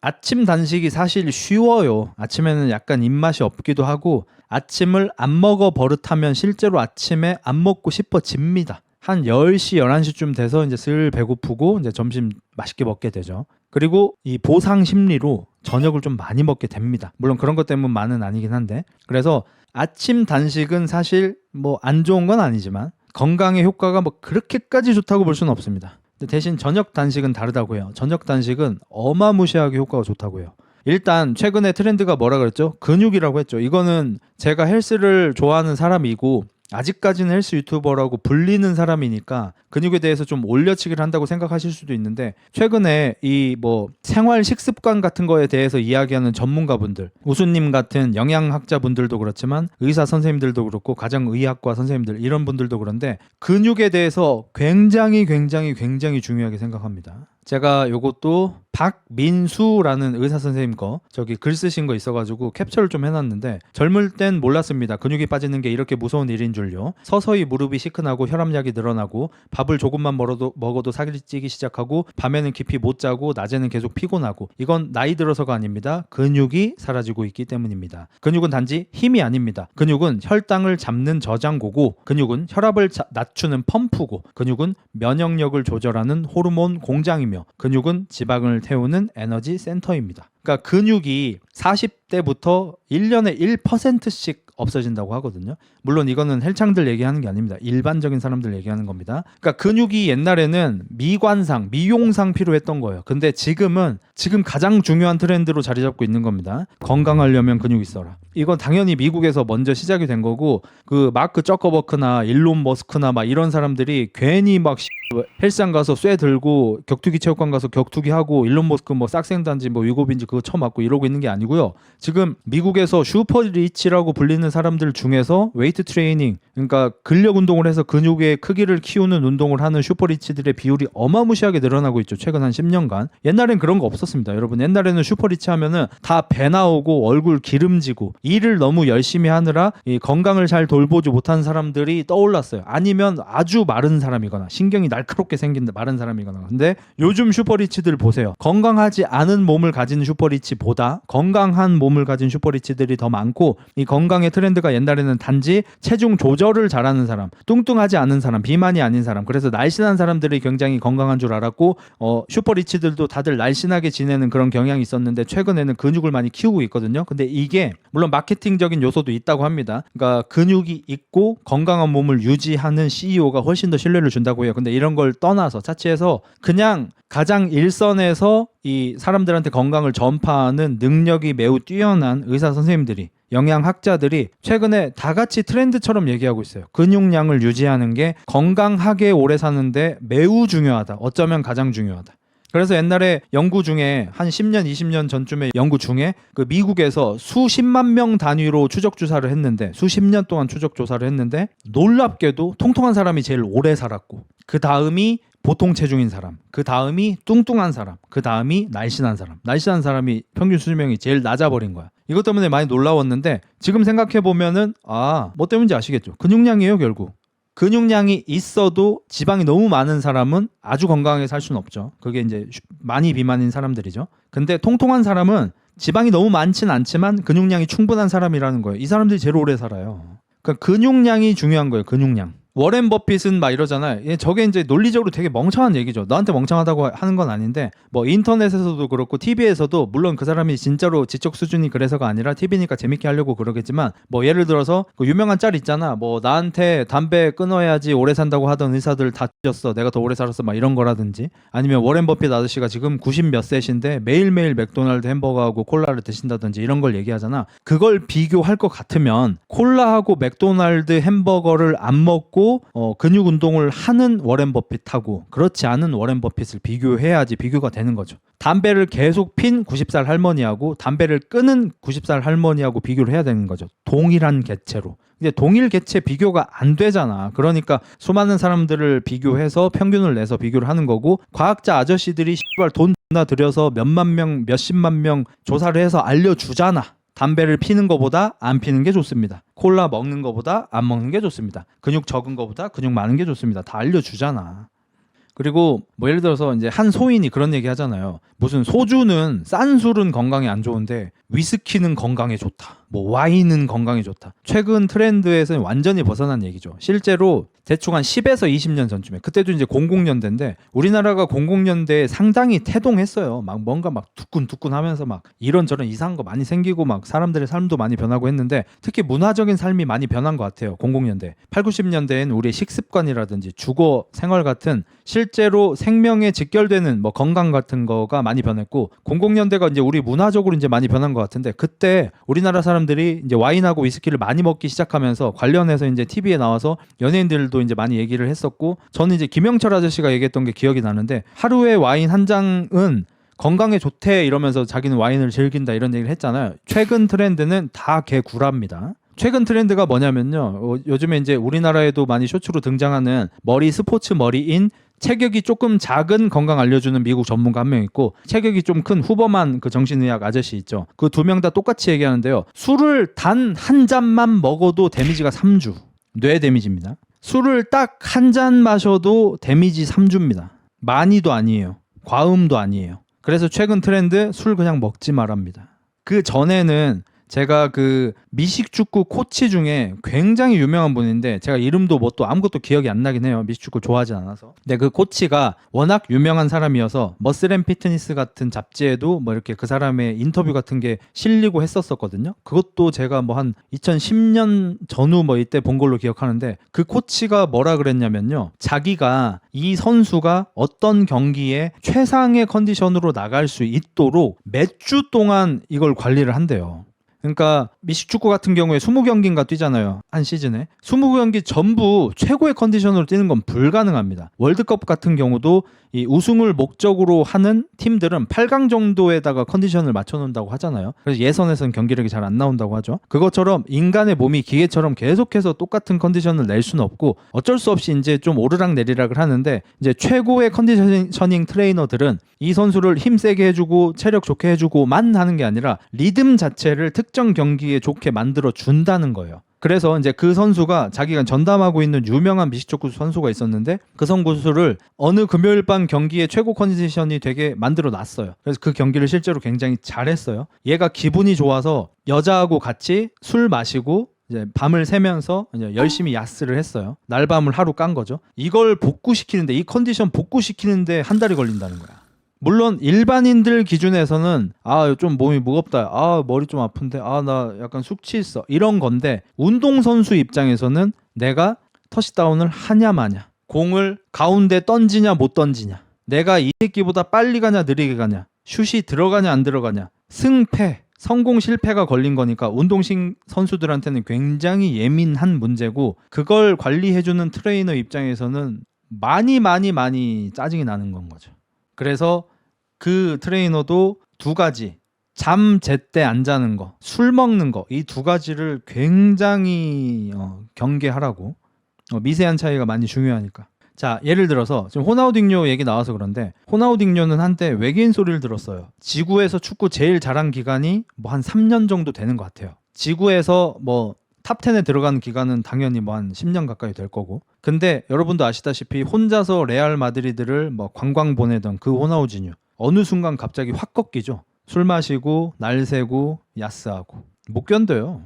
A: 아침 단식이 사실 쉬워요. 아침에는 약간 입맛이 없기도 하고 아침을 안 먹어 버릇하면 실제로 아침에 안 먹고 싶어집니다. 한 10시, 11시쯤 돼서 이제 슬 배고프고 이제 점심 맛있게 먹게 되죠. 그리고 이 보상 심리로 저녁을 좀 많이 먹게 됩니다. 물론 그런 것 때문만은 아니긴 한데 그래서 아침 단식은 사실 뭐 안 좋은 건 아니지만 건강에 효과가 뭐 그렇게까지 좋다고 볼 수는 없습니다. 대신 저녁 단식은 다르다고 해요. 저녁 단식은 어마무시하게 효과가 좋다고 해요. 일단 최근에 트렌드가 뭐라 그랬죠? 근육이라고 했죠. 이거는 제가 헬스를 좋아하는 사람이고 아직까지는 헬스 유튜버라고 불리는 사람이니까 근육에 대해서 좀 올려치기를 한다고 생각하실 수도 있는데 최근에 이 뭐 생활 식습관 같은 거에 대해서 이야기하는 전문가분들 우수님 같은 영양학자분들도 그렇지만 의사 선생님들도 그렇고 가정의학과 선생님들 이런 분들도 그런데 근육에 대해서 굉장히 중요하게 생각합니다. 제가 요것도 박민수라는 의사 선생님 거 저기 글 쓰신 거 있어가지고 캡처를 좀 해놨는데 젊을 땐 몰랐습니다. 근육이 빠지는 게 이렇게 무서운 일인 줄요. 서서히 무릎이 시큰하고 혈압약이 늘어나고 밥을 조금만 먹어도 살이 찌기 시작하고 밤에는 깊이 못 자고 낮에는 계속 피곤하고 이건 나이 들어서가 아닙니다. 근육이 사라지고 있기 때문입니다. 근육은 단지 힘이 아닙니다. 근육은 혈당을 잡는 저장고고 근육은 혈압을 낮추는 펌프고 근육은 면역력을 조절하는 호르몬 공장이며 근육은 지방을 태우는 에너지 센터입니다. 그러니까 근육이 40대부터 1년에 1%씩 없어진다고 하거든요. 물론 이거는 헬창들 얘기하는 게 아닙니다. 일반적인 사람들 얘기하는 겁니다. 그러니까 근육이 옛날에는 미관상, 미용상 필요했던 거예요. 근데 지금 가장 중요한 트렌드로 자리 잡고 있는 겁니다. 건강하려면 근육이 있어라. 이건 당연히 미국에서 먼저 시작이 된 거고 그 마크 저커버크나 일론 머스크나 막 이런 사람들이 괜히 막 헬스장 가서 쇠 들고 격투기 체육관 가서 격투기 하고 일론 머스크 뭐 싹생단지 뭐 위고빈지 그거 쳐맞고 이러고 있는 게 아니고요. 지금 미국에서 슈퍼리치라고 불리는 사람들 중에서 웨이트 트레이닝, 그러니까 근력 운동을 해서 근육의 크기를 키우는 운동을 하는 슈퍼리치들의 비율이 어마무시하게 늘어나고 있죠. 최근 한 10년간. 옛날엔 그런 거 없었습니다. 여러분, 옛날에는 슈퍼리치 하면은 다 배 나오고 얼굴 기름지고 일을 너무 열심히 하느라 이 건강을 잘 돌보지 못한 사람들이 떠올랐어요. 아니면 아주 마른 사람이거나 신경이 날카롭게 생긴 마른 사람이거나. 근데 요즘 슈퍼리치들 보세요. 건강하지 않은 몸을 가진 슈퍼리치보다 건강한 몸을 가진 슈퍼리치들이 더 많고, 이 건강의 트렌드가 옛날에는 단지 체중 조절을 잘하는 사람, 뚱뚱하지 않은 사람, 비만이 아닌 사람, 그래서 날씬한 사람들이 굉장히 건강한 줄 알았고, 슈퍼리치들도 다들 날씬하게 지내는 그런 경향이 있었는데 최근에는 근육을 많이 키우고 있거든요. 근데 이게 물론 마케팅적인 요소도 있다고 합니다. 그러니까 근육이 있고 건강한 몸을 유지하는 CEO가 훨씬 더 신뢰를 준다고 해요. 근데 이런 걸 떠나서 차치해서 그냥 가장 일선에서 이 사람들한테 건강을 전파하는 능력이 매우 뛰어난 의사 선생님들이, 영양학자들이 최근에 다 같이 트렌드처럼 얘기하고 있어요. 근육량을 유지하는 게 건강하게 오래 사는데 매우 중요하다. 어쩌면 가장 중요하다. 그래서 옛날에 연구 중에 한 10년, 20년 전쯤에 연구 중에 그 미국에서 수십만 명 단위로 추적 조사를 했는데, 수십 년 동안 추적 조사를 했는데 놀랍게도 통통한 사람이 제일 오래 살았고, 그 다음이 보통 체중인 사람, 그 다음이 뚱뚱한 사람, 그 다음이 날씬한 사람. 날씬한 사람이 평균 수명이 제일 낮아버린 거야. 이것 때문에 많이 놀라웠는데 지금 생각해보면은 뭐 때문인지 아시겠죠? 근육량이에요, 결국. 근육량이 있어도 지방이 너무 많은 사람은 아주 건강하게 살 수는 없죠. 그게 이제 많이 비만인 사람들이죠. 근데 통통한 사람은 지방이 너무 많진 않지만 근육량이 충분한 사람이라는 거예요. 이 사람들이 제일 오래 살아요. 그러니까 근육량이 중요한 거예요. 근육량. 워렌 버핏은 막 이러잖아요. 저게 이제 논리적으로 되게 멍청한 얘기죠. 너한테 멍청하다고 하는 건 아닌데, 뭐 인터넷에서도 그렇고 TV에서도 물론 그 사람이 진짜로 지적 수준이 그래서가 아니라 TV니까 재밌게 하려고 그러겠지만, 뭐 예를 들어서 그 유명한 짤 있잖아. 뭐 나한테 담배 끊어야지 오래 산다고 하던 의사들 다 찢었어, 내가 더 오래 살았어, 막 이런 거라든지, 아니면 워렌 버핏 아저씨가 지금 90 몇 세신데 매일매일 맥도날드 햄버거하고 콜라를 드신다든지 이런 걸 얘기하잖아. 그걸 비교할 것 같으면 콜라하고 맥도날드 햄버거를 안 먹고 근육 운동을 하는 워렌 버핏하고 그렇지 않은 워렌 버핏을 비교해야지 비교가 되는 거죠. 담배를 계속 핀 90살 할머니하고 담배를 끊은 90살 할머니하고 비교를 해야 되는 거죠. 동일한 개체로. 근데 동일 개체 비교가 안 되잖아. 그러니까 수많은 사람들을 비교해서 평균을 내서 비교를 하는 거고, 과학자 아저씨들이 돈 나 들여서 몇만 명, 몇십만 명 조사를 해서 알려주잖아. 담배를 피는 것보다 안 피는 게 좋습니다. 콜라 먹는 것보다 안 먹는 게 좋습니다. 근육 적은 것보다 근육 많은 게 좋습니다. 다 알려주잖아. 그리고 뭐 예를 들어서 이제 한 소인이 그런 얘기 하잖아요. 무슨 소주는, 싼 술은 건강에 안 좋은데 위스키는 건강에 좋다. 뭐 와인은 건강에 좋다. 최근 트렌드에서는 완전히 벗어난 얘기죠. 실제로 대충 한 10에서 20년 전쯤에, 그때도 이제 00년대인데 우리나라가 00년대에 상당히 태동했어요. 막 뭔가 막 두근두근 하면서 막 이런저런 이상한 거 많이 생기고 막 사람들의 삶도 많이 변하고 했는데, 특히 문화적인 삶이 많이 변한 것 같아요. 00년대. 8, 90년대엔 우리의 식습관이라든지 주거 생활 같은 실제로 생명에 직결되는 뭐 건강 같은 거가 많이 변했고, 00년대가 이제 우리 문화적으로 이제 많이 변한 것 같은데, 그때 우리나라 사람들이 이제 와인하고 위스키를 많이 먹기 시작하면서 관련해서 이제 TV에 나와서 연예인들도 이제 많이 얘기를 했었고, 저는 이제 김영철 아저씨가 얘기했던 게 기억이 나는데, 하루에 와인 한 잔은 건강에 좋대 이러면서 자기는 와인을 즐긴다 이런 얘기를 했잖아요. 최근 트렌드는 다 개구라입니다. 최근 트렌드가 뭐냐면요, 요즘에 이제 우리나라에도 많이 쇼츠로 등장하는 머리, 스포츠 머리인 체격이 조금 작은 건강 알려주는 미국 전문가 한 명 있고, 체격이 좀 큰 후범한 그 정신의학 아저씨 있죠. 그 두 명 다 똑같이 얘기하는데요. 술을 단 한 잔만 먹어도 데미지가 3주. 뇌 데미지입니다. 술을 딱 한 잔 마셔도 데미지 3주입니다. 많이도 아니에요. 과음도 아니에요. 그래서 최근 트렌드, 술 그냥 먹지 말랍니다. 그 전에는 제가 그 미식축구 코치 중에 굉장히 유명한 분인데, 제가 이름도 뭐 또 아무것도 기억이 안 나긴 해요. 미식축구 좋아하지 않아서. 근데 그 코치가 워낙 유명한 사람이어서 머슬앤피트니스 같은 잡지에도 뭐 이렇게 그 사람의 인터뷰 같은 게 실리고 했었거든요. 그것도 제가 뭐 한 2010년 전후 뭐 이때 본 걸로 기억하는데, 그 코치가 뭐라 그랬냐면요, 자기가 이 선수가 어떤 경기에 최상의 컨디션으로 나갈 수 있도록 몇 주 동안 이걸 관리를 한대요. 그러니까 미식축구 같은 경우에 20경기인가 뛰잖아요. 한 시즌에. 20경기 전부 최고의 컨디션으로 뛰는 건 불가능합니다. 월드컵 같은 경우도 이 우승을 목적으로 하는 팀들은 8강 정도에다가 컨디션을 맞춰놓는다고 하잖아요. 그래서 예선에서는 경기력이 잘 안 나온다고 하죠. 그것처럼 인간의 몸이 기계처럼 계속해서 똑같은 컨디션을 낼 수는 없고 어쩔 수 없이 이제 좀 오르락내리락을 하는데 이제 최고의 컨디셔닝 트레이너들은 이 선수를 힘세게 해주고 체력 좋게 해주고만 하는 게 아니라 리듬 자체를 특정 경기에 좋게 만들어 준다는 거예요. 그래서 이제 그 선수가 자기가 전담하고 있는 유명한 미식축구 선수가 있었는데 그 선수를 어느 금요일 밤 경기에 최고 컨디션이 되게 만들어 놨어요. 그래서 그 경기를 실제로 굉장히 잘했어요. 얘가 기분이 좋아서 여자하고 같이 술 마시고 이제 밤을 새면서 이제 열심히 야스를 했어요. 날밤을 하루 깐 거죠. 이걸 복구시키는데 이 컨디션 복구시키는데 한 달이 걸린다는 거야. 물론 일반인들 기준에서는 좀 몸이 무겁다, 머리 좀 아픈데, 나 약간 숙취 있어, 이런 건데 운동선수 입장에서는 내가 터치다운을 하냐 마냐, 공을 가운데 던지냐 못 던지냐, 내가 이 새끼보다 빨리 가냐 느리게 가냐, 슛이 들어가냐 안 들어가냐, 승패 성공 실패가 걸린 거니까 운동신 선수들한테는 굉장히 예민한 문제고, 그걸 관리해주는 트레이너 입장에서는 많이 짜증이 나는 건 거죠. 그래서 그 트레이너도 두 가지, 잠 제때 안 자는 거, 술 먹는 거, 이 두 가지를 굉장히 경계하라고. 미세한 차이가 많이 중요하니까. 자, 예를 들어서 지금 호나우딩요 얘기 나와서 그런데, 호나우딩요는 한때 외계인 소리를 들었어요. 지구에서 축구 제일 잘한 기간이 뭐 한 3년 정도 되는 것 같아요. 지구에서 뭐 탑10에 들어가는 기간은 당연히 뭐 한 10년 가까이 될 거고. 근데 여러분도 아시다시피 혼자서 레알 마드리드를 뭐 관광 보내던 그 호나우지뉴, 어느 순간 갑자기 확 꺾이죠. 술 마시고 날 새고 야스하고 못 견뎌요.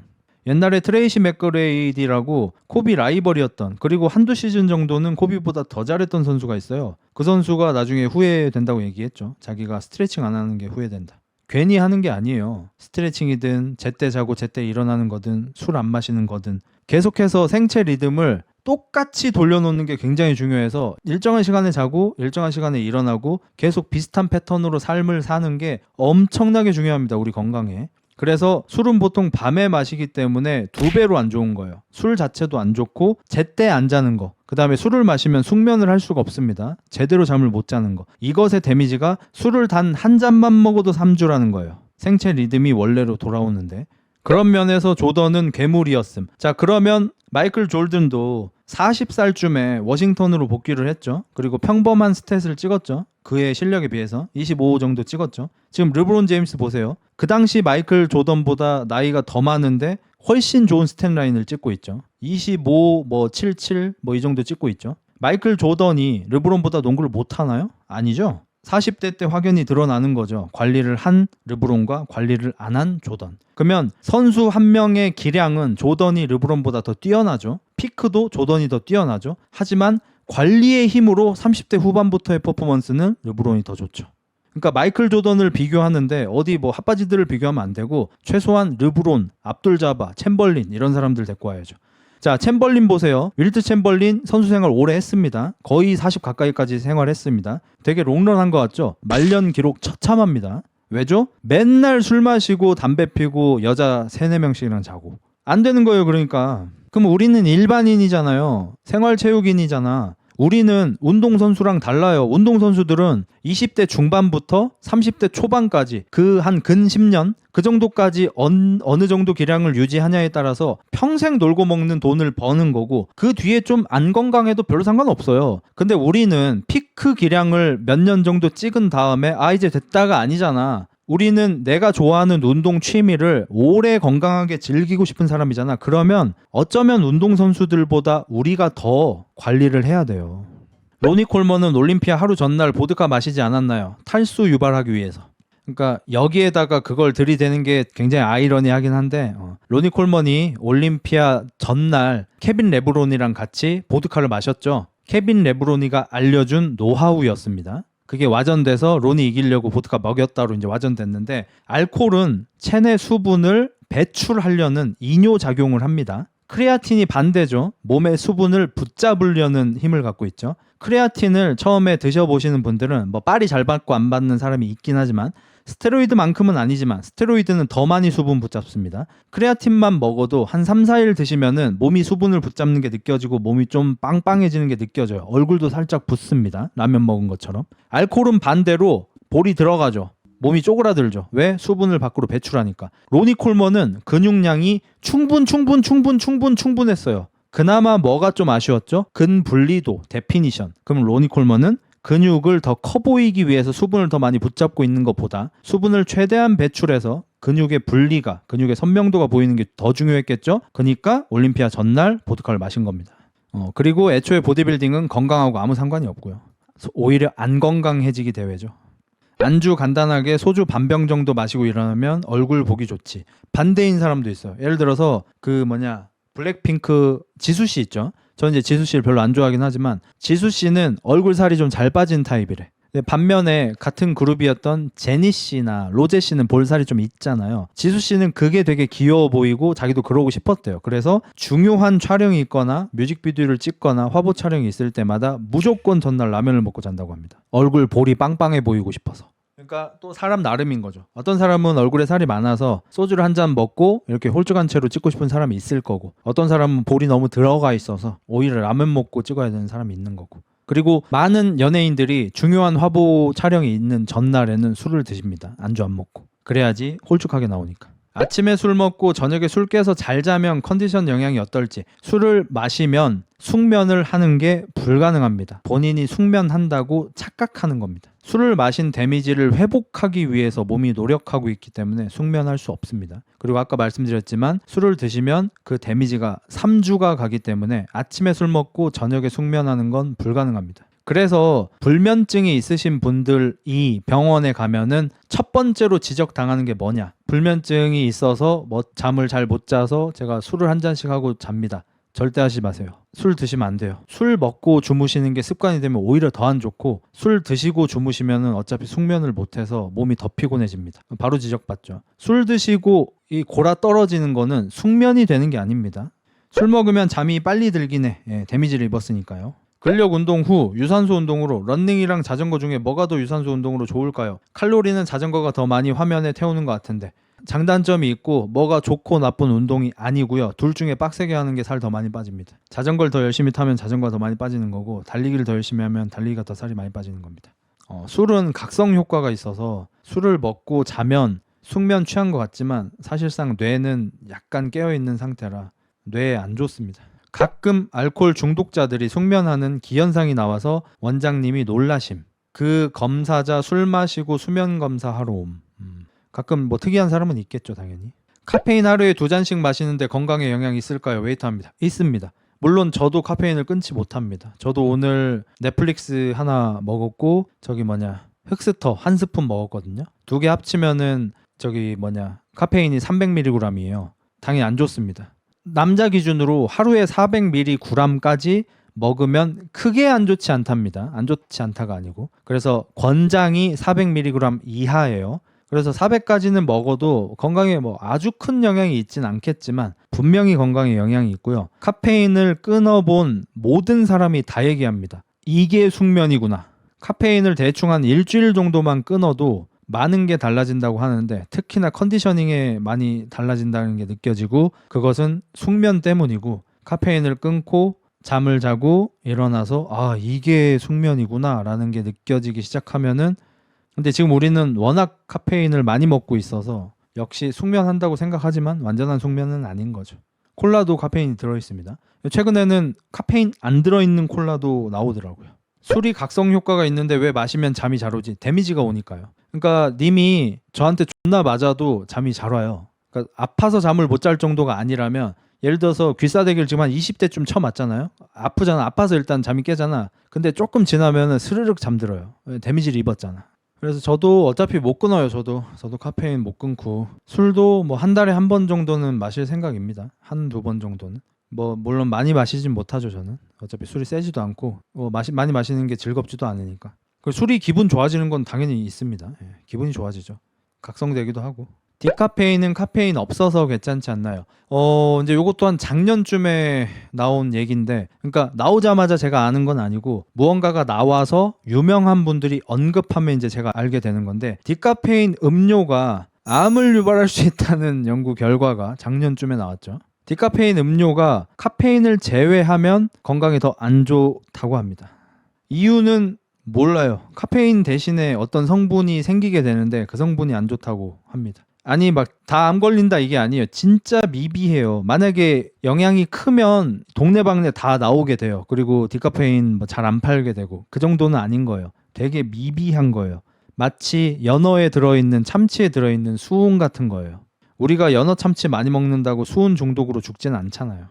A: 옛날에 트레이시 맥그레이디라고 코비 라이벌이었던, 그리고 한두 시즌 정도는 코비보다 더 잘했던 선수가 있어요. 그 선수가 나중에 후회된다고 얘기했죠. 자기가 스트레칭 안 하는 게 후회된다. 괜히 하는 게 아니에요. 스트레칭이든 제때 자고 제때 일어나는 거든 술 안 마시는 거든 계속해서 생체 리듬을 똑같이 돌려놓는 게 굉장히 중요해서 일정한 시간에 자고 일정한 시간에 일어나고 계속 비슷한 패턴으로 삶을 사는 게 엄청나게 중요합니다. 우리 건강에. 그래서 술은 보통 밤에 마시기 때문에 2배로 안 좋은 거예요. 술 자체도 안 좋고 제때 안 자는 거, 그 다음에 술을 마시면 숙면을 할 수가 없습니다. 제대로 잠을 못 자는 거, 이것의 데미지가 술을 단 한 잔만 먹어도 3주라는 거예요. 생체 리듬이 원래로 돌아오는데. 그런 면에서 조던은 괴물이었음. 자, 그러면 마이클 조던도 40살쯤에 워싱턴으로 복귀를 했죠. 그리고 평범한 스탯을 찍었죠. 그의 실력에 비해서 25 정도 찍었죠. 지금 르브론 제임스 보세요. 그 당시 마이클 조던보다 나이가 더 많은데 훨씬 좋은 스탯 라인을 찍고 있죠. 25, 77 이 정도 찍고 있죠. 마이클 조던이 르브론보다 농구를 못하나요? 아니죠. 40대 때 확연히 드러나는 거죠. 관리를 한 르브론과 관리를 안 한 조던. 그러면 선수 한 명의 기량은 조던이 르브론보다 더 뛰어나죠. 피크도 조던이 더 뛰어나죠. 하지만 관리의 힘으로 30대 후반부터의 퍼포먼스는 르브론이 더 좋죠. 그러니까 마이클 조던을 비교하는데 어디 뭐 핫바지들을 비교하면 안 되고 최소한 르브론, 압둘자바, 챔벌린 이런 사람들 데리고 와야죠. 자, 챔벌린 보세요. 윌트 챔벌린 선수 생활 오래 했습니다. 거의 40 가까이까지 생활했습니다. 되게 롱런한 것 같죠? 말년 기록 처참합니다. 왜죠? 맨날 술 마시고 담배 피고 여자 3-4명씩이랑 자고. 안 되는 거예요. 그러니까. 그럼 우리는 일반인이잖아요. 생활체육인이잖아. 우리는 운동선수랑 달라요. 운동선수들은 20대 중반부터 30대 초반까지 그 한 근 10년 그 정도까지 어느 정도 기량을 유지하냐에 따라서 평생 놀고 먹는 돈을 버는 거고, 그 뒤에 좀 안 건강해도 별로 상관없어요. 근데 우리는 피크 기량을 몇 년 정도 찍은 다음에 이제 됐다가 아니잖아. 우리는 내가 좋아하는 운동 취미를 오래 건강하게 즐기고 싶은 사람이잖아. 그러면 어쩌면 운동선수들보다 우리가 더 관리를 해야 돼요. 로니 콜먼은 올림피아 하루 전날 보드카 마시지 않았나요? 탈수 유발하기 위해서. 그러니까 여기에다가 그걸 들이대는 게 굉장히 아이러니하긴 한데, 로니 콜먼이 올림피아 전날 케빈 레브론이랑 같이 보드카를 마셨죠. 케빈 레브론이가 알려준 노하우였습니다. 그게 와전돼서 론이 이기려고 보드카 먹였다로 이제 와전됐는데, 알코올은 체내 수분을 배출하려는 이뇨 작용을 합니다. 크레아틴이 반대죠. 몸의 수분을 붙잡으려는 힘을 갖고 있죠. 크레아틴을 처음에 드셔보시는 분들은 뭐 빨이 잘 받고 안 받는 사람이 있긴 하지만 스테로이드만큼은 아니지만 스테로이드는 더 많이 수분 붙잡습니다. 크레아틴만 먹어도 한 3, 4일 드시면은 몸이 수분을 붙잡는 게 느껴지고 몸이 좀 빵빵해지는 게 느껴져요. 얼굴도 살짝 붓습니다. 라면 먹은 것처럼. 알코올은 반대로 볼이 들어가죠. 몸이 쪼그라들죠. 왜? 수분을 밖으로 배출하니까. 로니 콜먼은 근육량이 충분했어요. 그나마 뭐가 좀 아쉬웠죠? 근분리도, 데피니션. 그럼 로니 콜먼은 근육을 더 커 보이기 위해서 수분을 더 많이 붙잡고 있는 것보다 수분을 최대한 배출해서 근육의 분리가, 근육의 선명도가 보이는 게 더 중요했겠죠? 그러니까 올림피아 전날 보드카를 마신 겁니다. 그리고 애초에 보디빌딩은 건강하고 아무 상관이 없고요. 오히려 안 건강해지기 대회죠. 안주 간단하게 소주 반병 정도 마시고 일어나면 얼굴 보기 좋지. 반대인 사람도 있어요. 예를 들어서 블랙핑크 지수 씨 있죠. 저는 이제 지수 씨를 별로 안 좋아하긴 하지만 지수 씨는 얼굴 살이 좀 잘 빠진 타입이래. 반면에 같은 그룹이었던 제니 씨나 로제 씨는 볼 살이 좀 있잖아요. 지수 씨는 그게 되게 귀여워 보이고 자기도 그러고 싶었대요. 그래서 중요한 촬영이 있거나 뮤직비디오를 찍거나 화보 촬영이 있을 때마다 무조건 전날 라면을 먹고 잔다고 합니다. 얼굴 볼이 빵빵해 보이고 싶어서. 그러니까 또 사람 나름인 거죠. 어떤 사람은 얼굴에 살이 많아서 소주를 한 잔 먹고 이렇게 홀쭉한 채로 찍고 싶은 사람이 있을 거고, 어떤 사람은 볼이 너무 들어가 있어서 오히려 라면 먹고 찍어야 되는 사람이 있는 거고. 그리고 많은 연예인들이 중요한 화보 촬영이 있는 전날에는 술을 드십니다. 안주 안 먹고. 그래야지 홀쭉하게 나오니까. 아침에 술 먹고 저녁에 술 깨서 잘 자면 컨디션 영향이 어떨지. 술을 마시면 숙면을 하는 게 불가능합니다. 본인이 숙면한다고 착각하는 겁니다. 술을 마신 데미지를 회복하기 위해서 몸이 노력하고 있기 때문에 숙면할 수 없습니다. 그리고 아까 말씀드렸지만 술을 드시면 그 데미지가 3주가 가기 때문에 아침에 술 먹고 저녁에 숙면하는 건 불가능합니다. 그래서 불면증이 있으신 분들이 병원에 가면은 첫 번째로 지적당하는 게 뭐냐? 불면증이 있어서 잠을 잘 못 자서 제가 술을 한 잔씩 하고 잡니다. 절대 하지 마세요. 술 드시면 안 돼요. 술 먹고 주무시는 게 습관이 되면 오히려 더 안 좋고, 술 드시고 주무시면은 어차피 숙면을 못해서 몸이 더 피곤해집니다. 바로 지적받죠. 술 드시고 이 골아 떨어지는 거는 숙면이 되는 게 아닙니다. 술 먹으면 잠이 빨리 들긴 해. 데미지를 입었으니까요. 근력 운동 후 유산소 운동으로 러닝이랑 자전거 중에 뭐가 더 유산소 운동으로 좋을까요? 칼로리는 자전거가 더 많이 화면에 태우는 것 같은데 장단점이 있고 뭐가 좋고 나쁜 운동이 아니고요. 둘 중에 빡세게 하는 게 살 더 많이 빠집니다. 자전거를 더 열심히 타면 자전거가 더 많이 빠지는 거고, 달리기를 더 열심히 하면 달리기가 더 살이 많이 빠지는 겁니다. 술은 각성 효과가 있어서 술을 먹고 자면 숙면 취한 것 같지만 사실상 뇌는 약간 깨어있는 상태라 뇌에 안 좋습니다. 가끔 알코올 중독자들이 숙면하는 기현상이 나와서 원장님이 놀라심. 그 검사자 술 마시고 수면 검사하러 옴. 가끔 뭐 특이한 사람은 있겠죠, 당연히. 카페인 하루에 2잔씩 마시는데 건강에 영향이 있을까요? 웨이트합니다. 있습니다. 물론 저도 카페인을 끊지 못합니다. 저도 오늘 넷플릭스 하나 먹었고 흑스터 한 스푼 먹었거든요. 2개 합치면은 카페인이 300mg이에요. 당연히 안 좋습니다. 남자 기준으로 하루에 400mg까지 먹으면 크게 안 좋지 않답니다. 안 좋지 않다가 아니고. 그래서 권장이 400mg 이하예요. 그래서 400까지는 먹어도 건강에 아주 큰 영향이 있진 않겠지만 분명히 건강에 영향이 있고요. 카페인을 끊어본 모든 사람이 다 얘기합니다. 이게 숙면이구나. 카페인을 대충 한 일주일 정도만 끊어도 많은 게 달라진다고 하는데, 특히나 컨디셔닝에 많이 달라진다는 게 느껴지고, 그것은 숙면 때문이고, 카페인을 끊고 잠을 자고 일어나서 이게 숙면이구나 라는 게 느껴지기 시작하면은, 근데 지금 우리는 워낙 카페인을 많이 먹고 있어서 역시 숙면한다고 생각하지만 완전한 숙면은 아닌 거죠. 콜라도 카페인이 들어있습니다. 최근에는 카페인 안 들어있는 콜라도 나오더라고요. 술이 각성 효과가 있는데 왜 마시면 잠이 잘 오지? 데미지가 오니까요. 그러니까 님이 저한테 존나 맞아도 잠이 잘 와요. 그러니까 아파서 잠을 못 잘 정도가 아니라면, 예를 들어서 귀싸대기를 지금 한 20대쯤 쳐맞잖아요. 아프잖아. 아파서 일단 잠이 깨잖아. 근데 조금 지나면은 스르륵 잠들어요. 데미지를 입었잖아. 그래서 저도 어차피 못 끊어요. 저도 카페인 못 끊고, 술도 한 달에 한 번 정도는 마실 생각입니다. 1-2번 정도는. 물론 많이 마시진 못하죠. 저는 어차피 술이 세지도 않고 많이 마시는 게 즐겁지도 않으니까. 술이 기분 좋아지는 건 당연히 있습니다. 기분이 좋아지죠. 각성되기도 하고. 디카페인은 카페인 없어서 괜찮지 않나요? 이제 요것 또한 작년쯤에 나온 얘기인데, 그러니까 나오자마자 제가 아는 건 아니고 무언가가 나와서 유명한 분들이 언급하면 이제 제가 알게 되는 건데, 디카페인 음료가 암을 유발할 수 있다는 연구 결과가 작년쯤에 나왔죠. 디카페인 음료가 카페인을 제외하면 건강에 더 안 좋다고 합니다. 이유는 몰라요. 카페인 대신에 어떤 성분이 생기게 되는데 그 성분이 안 좋다고 합니다. 아니 막 다 암 걸린다 이게 아니에요. 진짜 미비해요. 만약에 영향이 크면 동네방네 다 나오게 돼요. 그리고 디카페인 뭐 잘 안 팔게 되고, 그 정도는 아닌 거예요. 되게 미비한 거예요. 마치 연어에 들어있는, 참치에 들어있는 수은 같은 거예요. 우리가 연어 참치 많이 먹는다고 수은 중독으로 죽지는 않잖아요.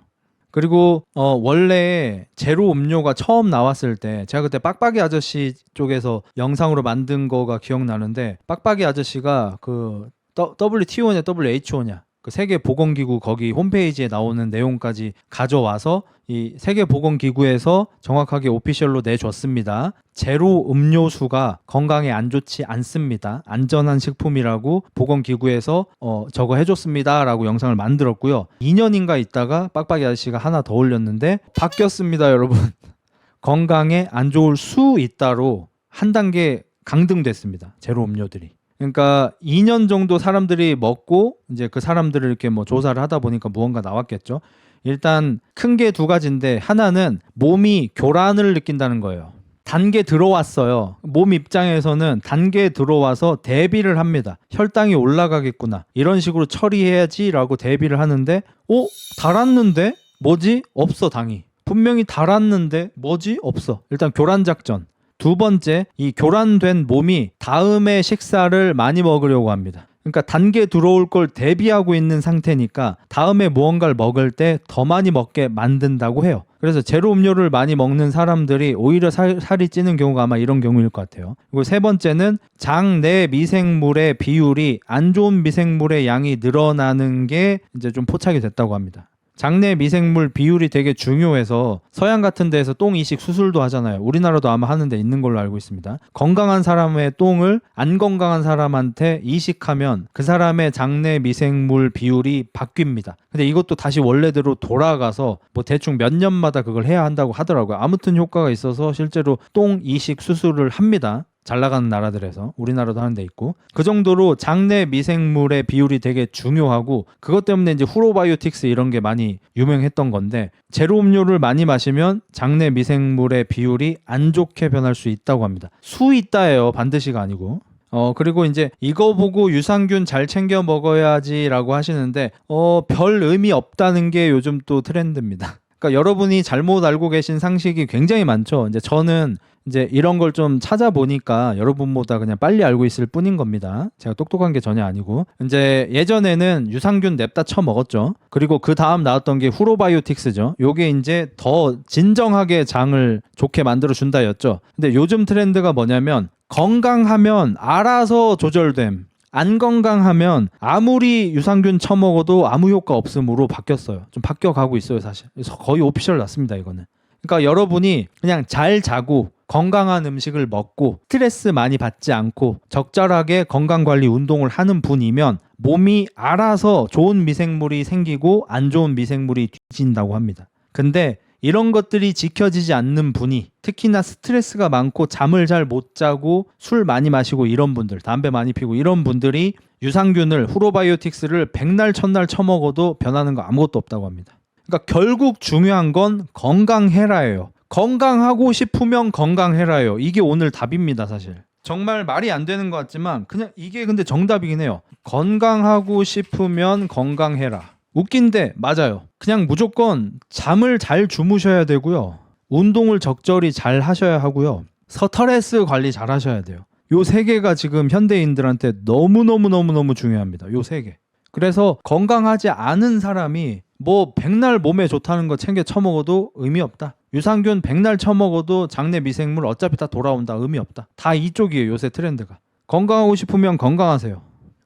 A: 그리고 원래 제로 음료가 처음 나왔을 때 제가 그때 빡빡이 아저씨 쪽에서 영상으로 만든 거가 기억나는데, 빡빡이 아저씨가 그 WTO냐 WHO냐 그 세계보건기구 거기 홈페이지에 나오는 내용까지 가져와서 이 세계보건기구에서 정확하게 오피셜로 내줬습니다. 제로 음료수가 건강에 안 좋지 않습니다. 안전한 식품이라고 보건기구에서 저거 해줬습니다 라고 영상을 만들었고요. 2년인가 있다가 빡빡이 아저씨가 하나 더 올렸는데 바뀌었습니다 여러분. 건강에 안 좋을 수 있다로 한 단계 강등됐습니다. 제로 음료들이. 그러니까 2년 정도 사람들이 먹고 이제 그 사람들을 이렇게 뭐 조사를 하다 보니까 무언가 나왔겠죠. 일단 큰 게 두 가지인데, 하나는 몸이 교란을 느낀다는 거예요. 단계 들어왔어요. 몸 입장에서는 단계 들어와서 대비를 합니다. 혈당이 올라가겠구나, 이런 식으로 처리해야지라고 대비를 하는데, 달았는데 뭐지? 없어. 당이 분명히 달았는데 뭐지? 없어. 일단 교란 작전. 두 번째, 이 교란된 몸이 다음에 식사를 많이 먹으려고 합니다. 그러니까 단계 들어올 걸 대비하고 있는 상태니까 다음에 무언가를 먹을 때 더 많이 먹게 만든다고 해요. 그래서 제로 음료를 많이 먹는 사람들이 오히려 살이 찌는 경우가 아마 이런 경우일 것 같아요. 그리고 세 번째는 장내 미생물의 비율이, 안 좋은 미생물의 양이 늘어나는 게 이제 좀 포착이 됐다고 합니다. 장내 미생물 비율이 되게 중요해서 서양 같은 데에서 똥 이식 수술도 하잖아요. 우리나라도 아마 하는 데 있는 걸로 알고 있습니다. 건강한 사람의 똥을 안 건강한 사람한테 이식하면 그 사람의 장내 미생물 비율이 바뀝니다. 근데 이것도 다시 원래대로 돌아가서 뭐 대충 몇 년마다 그걸 해야 한다고 하더라고요. 아무튼 효과가 있어서 실제로 똥 이식 수술을 합니다. 잘 나가는 나라들에서. 우리나라도 하는 데 있고. 그 정도로 장내 미생물의 비율이 되게 중요하고, 그것 때문에 이제 후로바이오틱스 이런 게 많이 유명했던 건데, 제로 음료를 많이 마시면 장내 미생물의 비율이 안 좋게 변할 수 있다고 합니다. 수 있다예요. 반드시가 아니고. 그리고 이제 이거 보고 유산균 잘 챙겨 먹어야지라고 하시는데 별 의미 없다는 게 요즘 또 트렌드입니다. 그러니까 여러분이 잘못 알고 계신 상식이 굉장히 많죠. 이제 저는 이제 이런 걸 좀 찾아보니까 여러분보다 그냥 빨리 알고 있을 뿐인 겁니다. 제가 똑똑한 게 전혀 아니고. 이제 예전에는 유산균 냅다 쳐먹었죠. 그리고 그 다음 나왔던 게 후로바이오틱스죠. 요게 이제 더 진정하게 장을 좋게 만들어준다였죠. 근데 요즘 트렌드가 뭐냐면, 건강하면 알아서 조절됨, 안 건강하면 아무리 유산균 쳐먹어도 아무 효과 없음으로 바뀌었어요. 좀 바뀌어가고 있어요 사실. 그래서 거의 오피셜 났습니다 이거는. 그러니까 여러분이 그냥 잘 자고 건강한 음식을 먹고 스트레스 많이 받지 않고 적절하게 건강관리 운동을 하는 분이면 몸이 알아서 좋은 미생물이 생기고 안 좋은 미생물이 뒤진다고 합니다. 근데 이런 것들이 지켜지지 않는 분이, 특히나 스트레스가 많고 잠을 잘 못 자고 술 많이 마시고 이런 분들, 담배 많이 피고 이런 분들이 유산균을, 후로바이오틱스를 백날 첫날 처먹어도 변하는 거 아무것도 없다고 합니다. 그러니까 결국 중요한 건 건강해라예요. 건강하고 싶으면 건강해라예요. 이게 오늘 답입니다 사실. 정말 말이 안 되는 것 같지만 그냥 이게 근데 정답이긴 해요. 건강하고 싶으면 건강해라. 웃긴데 맞아요. 그냥 무조건 잠을 잘 주무셔야 되고요. 운동을 적절히 잘 하셔야 하고요. 스트레스 관리 잘 하셔야 돼요. 요 세 개가 지금 현대인들한테 너무너무 중요합니다. 요 세 개. 그래서 건강하지 않은 사람이 뭐 백날 몸에 좋다는 거 챙겨 처먹어도 의미 없다. 유산균 백날 처먹어도 장내 미생물 어차피 다 돌아온다. 의미 없다. 다 이쪽이에요. 요새 트렌드가. 건강하고 싶으면 건강하세요.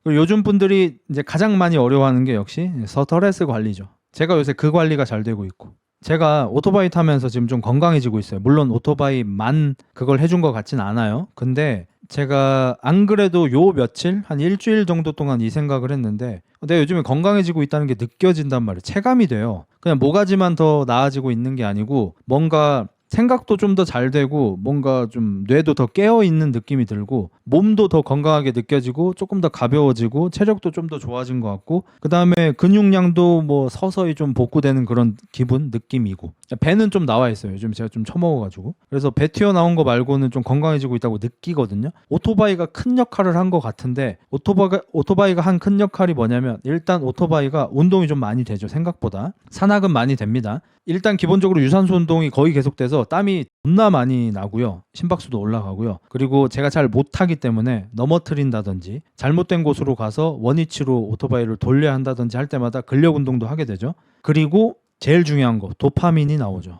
A: 그리고 요즘 분들이 이제 가장 많이 어려워하는 게 역시 스트레스 관리죠. 제가 요새 그 관리가 잘 되고 있고. 제가 오토바이 타면서 지금 좀 건강해지고 있어요. 물론 오토바이만 그걸 해준 것 같진 않아요. 근데 제가 안 그래도 요 며칠 한 일주일 정도 동안 이 생각을 했는데 내가 요즘에 건강해지고 있다는 게 느껴진단 말이에요. 체감이 돼요. 그냥 모가지만 더 나아지고 있는 게 아니고 뭔가 생각도 좀 더 잘 되고 뭔가 좀 뇌도 더 깨어 있는 느낌이 들고 몸도 더 건강하게 느껴지고 조금 더 가벼워지고 체력도 좀 더 좋아진 것 같고 그다음에 근육량도 뭐 서서히 좀 복구되는 그런 기분 느낌이고 배는 좀 나와 있어요. 요즘 제가 좀 처먹어가지고 그래서 배 튀어나온 거 말고는 좀 건강해지고 있다고 느끼거든요. 오토바이가 큰 역할을 한 것 같은데 오토바이가 한 큰 역할이 뭐냐면 일단 오토바이가 운동이 좀 많이 되죠. 생각보다 산악은 많이 됩니다. 일단 기본적으로 유산소 운동이 거의 계속돼서 땀이 존나 많이 나고요. 심박수도 올라가고요. 그리고 제가 잘 못하기 때문에 넘어뜨린다든지 잘못된 곳으로 가서 원위치로 오토바이를 돌려야 한다든지 할 때마다 근력 운동도 하게 되죠. 그리고 제일 중요한 거 도파민이 나오죠.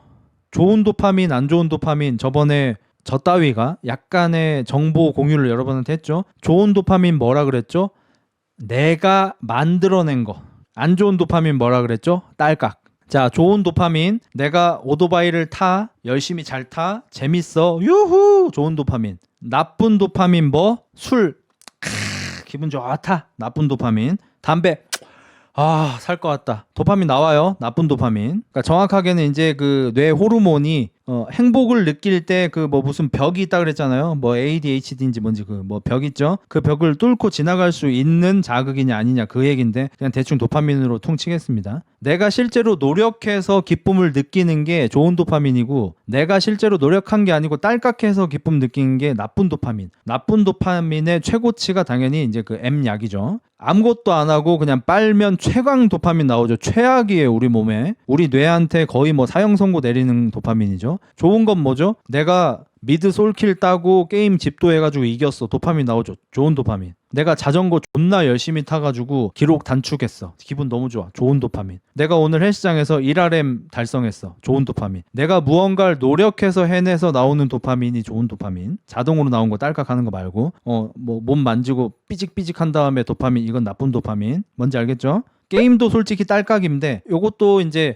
A: 좋은 도파민, 안 좋은 도파민 저번에 저 따위가 약간의 정보 공유를 여러분한테 했죠. 좋은 도파민 뭐라 그랬죠? 내가 만들어낸 거. 안 좋은 도파민 뭐라 그랬죠? 딸깍. 자, 좋은 도파민. 내가 오토바이를 타. 열심히 잘 타. 재밌어. 유후! 좋은 도파민. 나쁜 도파민 뭐? 술. 기분 좋다. 나쁜 도파민. 담배. 살 것 같다. 도파민 나와요. 나쁜 도파민. 그러니까 정확하게는 이제 그 뇌 호르몬이 행복을 느낄 때 그 뭐 무슨 벽이 있다 그랬잖아요. 뭐 ADHD인지 뭔지 그 뭐 벽 있죠. 그 벽을 뚫고 지나갈 수 있는 자극이냐 아니냐 그 얘긴데 그냥 대충 도파민으로 퉁치겠습니다. 내가 실제로 노력해서 기쁨을 느끼는 게 좋은 도파민이고 내가 실제로 노력한 게 아니고 딸깍해서 기쁨 느끼는 게 나쁜 도파민. 나쁜 도파민의 최고치가 당연히 이제 그 M약이죠. 아무것도 안 하고 그냥 빨면 최강 도파민 나오죠. 최악이에요. 우리 몸에. 우리 뇌한테 거의 뭐 사형 선고 내리는 도파민이죠. 좋은 건 뭐죠? 내가 미드 솔킬 따고 게임 집도해가지고 이겼어. 도파민 나오죠. 좋은 도파민. 내가 자전거 존나 열심히 타가지고 기록 단축했어. 기분 너무 좋아. 좋은 도파민. 내가 오늘 헬스장에서 1RM 달성했어. 좋은 도파민. 내가 무언가를 노력해서 해내서 나오는 도파민이 좋은 도파민. 자동으로 나온 거 딸깍하는 거 말고 뭐 몸 만지고 삐직삐직 한 다음에 도파민. 이건 나쁜 도파민. 뭔지 알겠죠? 게임도 솔직히 딸깍인데 요것도 이제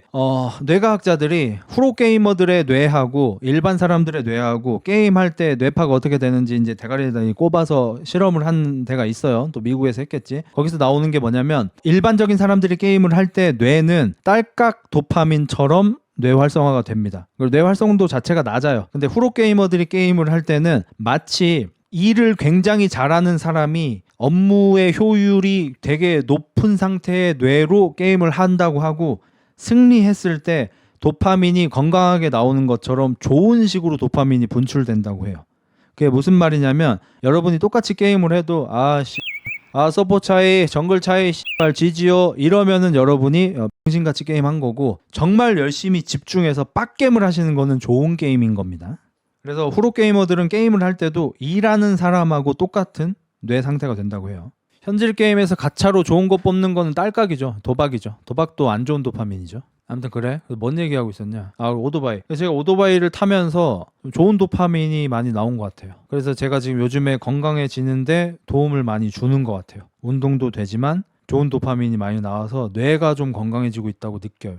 A: 뇌과학자들이 프로게이머들의 뇌하고 일반 사람들의 뇌하고 게임할 때 뇌파가 어떻게 되는지 이제 대가리에다 꼽아서 실험을 한 데가 있어요. 또 미국에서 했겠지. 거기서 나오는 게 뭐냐면 일반적인 사람들이 게임을 할 때 뇌는 딸깍 도파민처럼 뇌 활성화가 됩니다. 그리고 뇌 활성도 자체가 낮아요. 근데 프로게이머들이 게임을 할 때는 마치 일을 굉장히 잘하는 사람이 업무의 효율이 되게 높은 상태의 뇌로 게임을 한다고 하고 승리했을 때 도파민이 건강하게 나오는 것처럼 좋은 식으로 도파민이 분출된다고 해요. 그게 무슨 말이냐면 여러분이 똑같이 게임을 해도 서포 차이, 정글 차이, 지지요 이러면은 여러분이 병신같이 게임한 거고 정말 열심히 집중해서 빡겜을 하시는 거는 좋은 게임인 겁니다. 그래서 프로게이머들은 게임을 할 때도 일하는 사람하고 똑같은 뇌 상태가 된다고 해요. 현질 게임에서 가차로 좋은 거 뽑는 거는 딸깍이죠. 도박이죠. 도박도 안 좋은 도파민이죠. 아무튼 그래. 뭔 얘기하고 있었냐? 오토바이. 그래서 제가 오토바이를 타면서 좋은 도파민이 많이 나온 것 같아요. 그래서 제가 지금 요즘에 건강해지는데 도움을 많이 주는 것 같아요. 운동도 되지만 좋은 도파민이 많이 나와서 뇌가 좀 건강해지고 있다고 느껴요.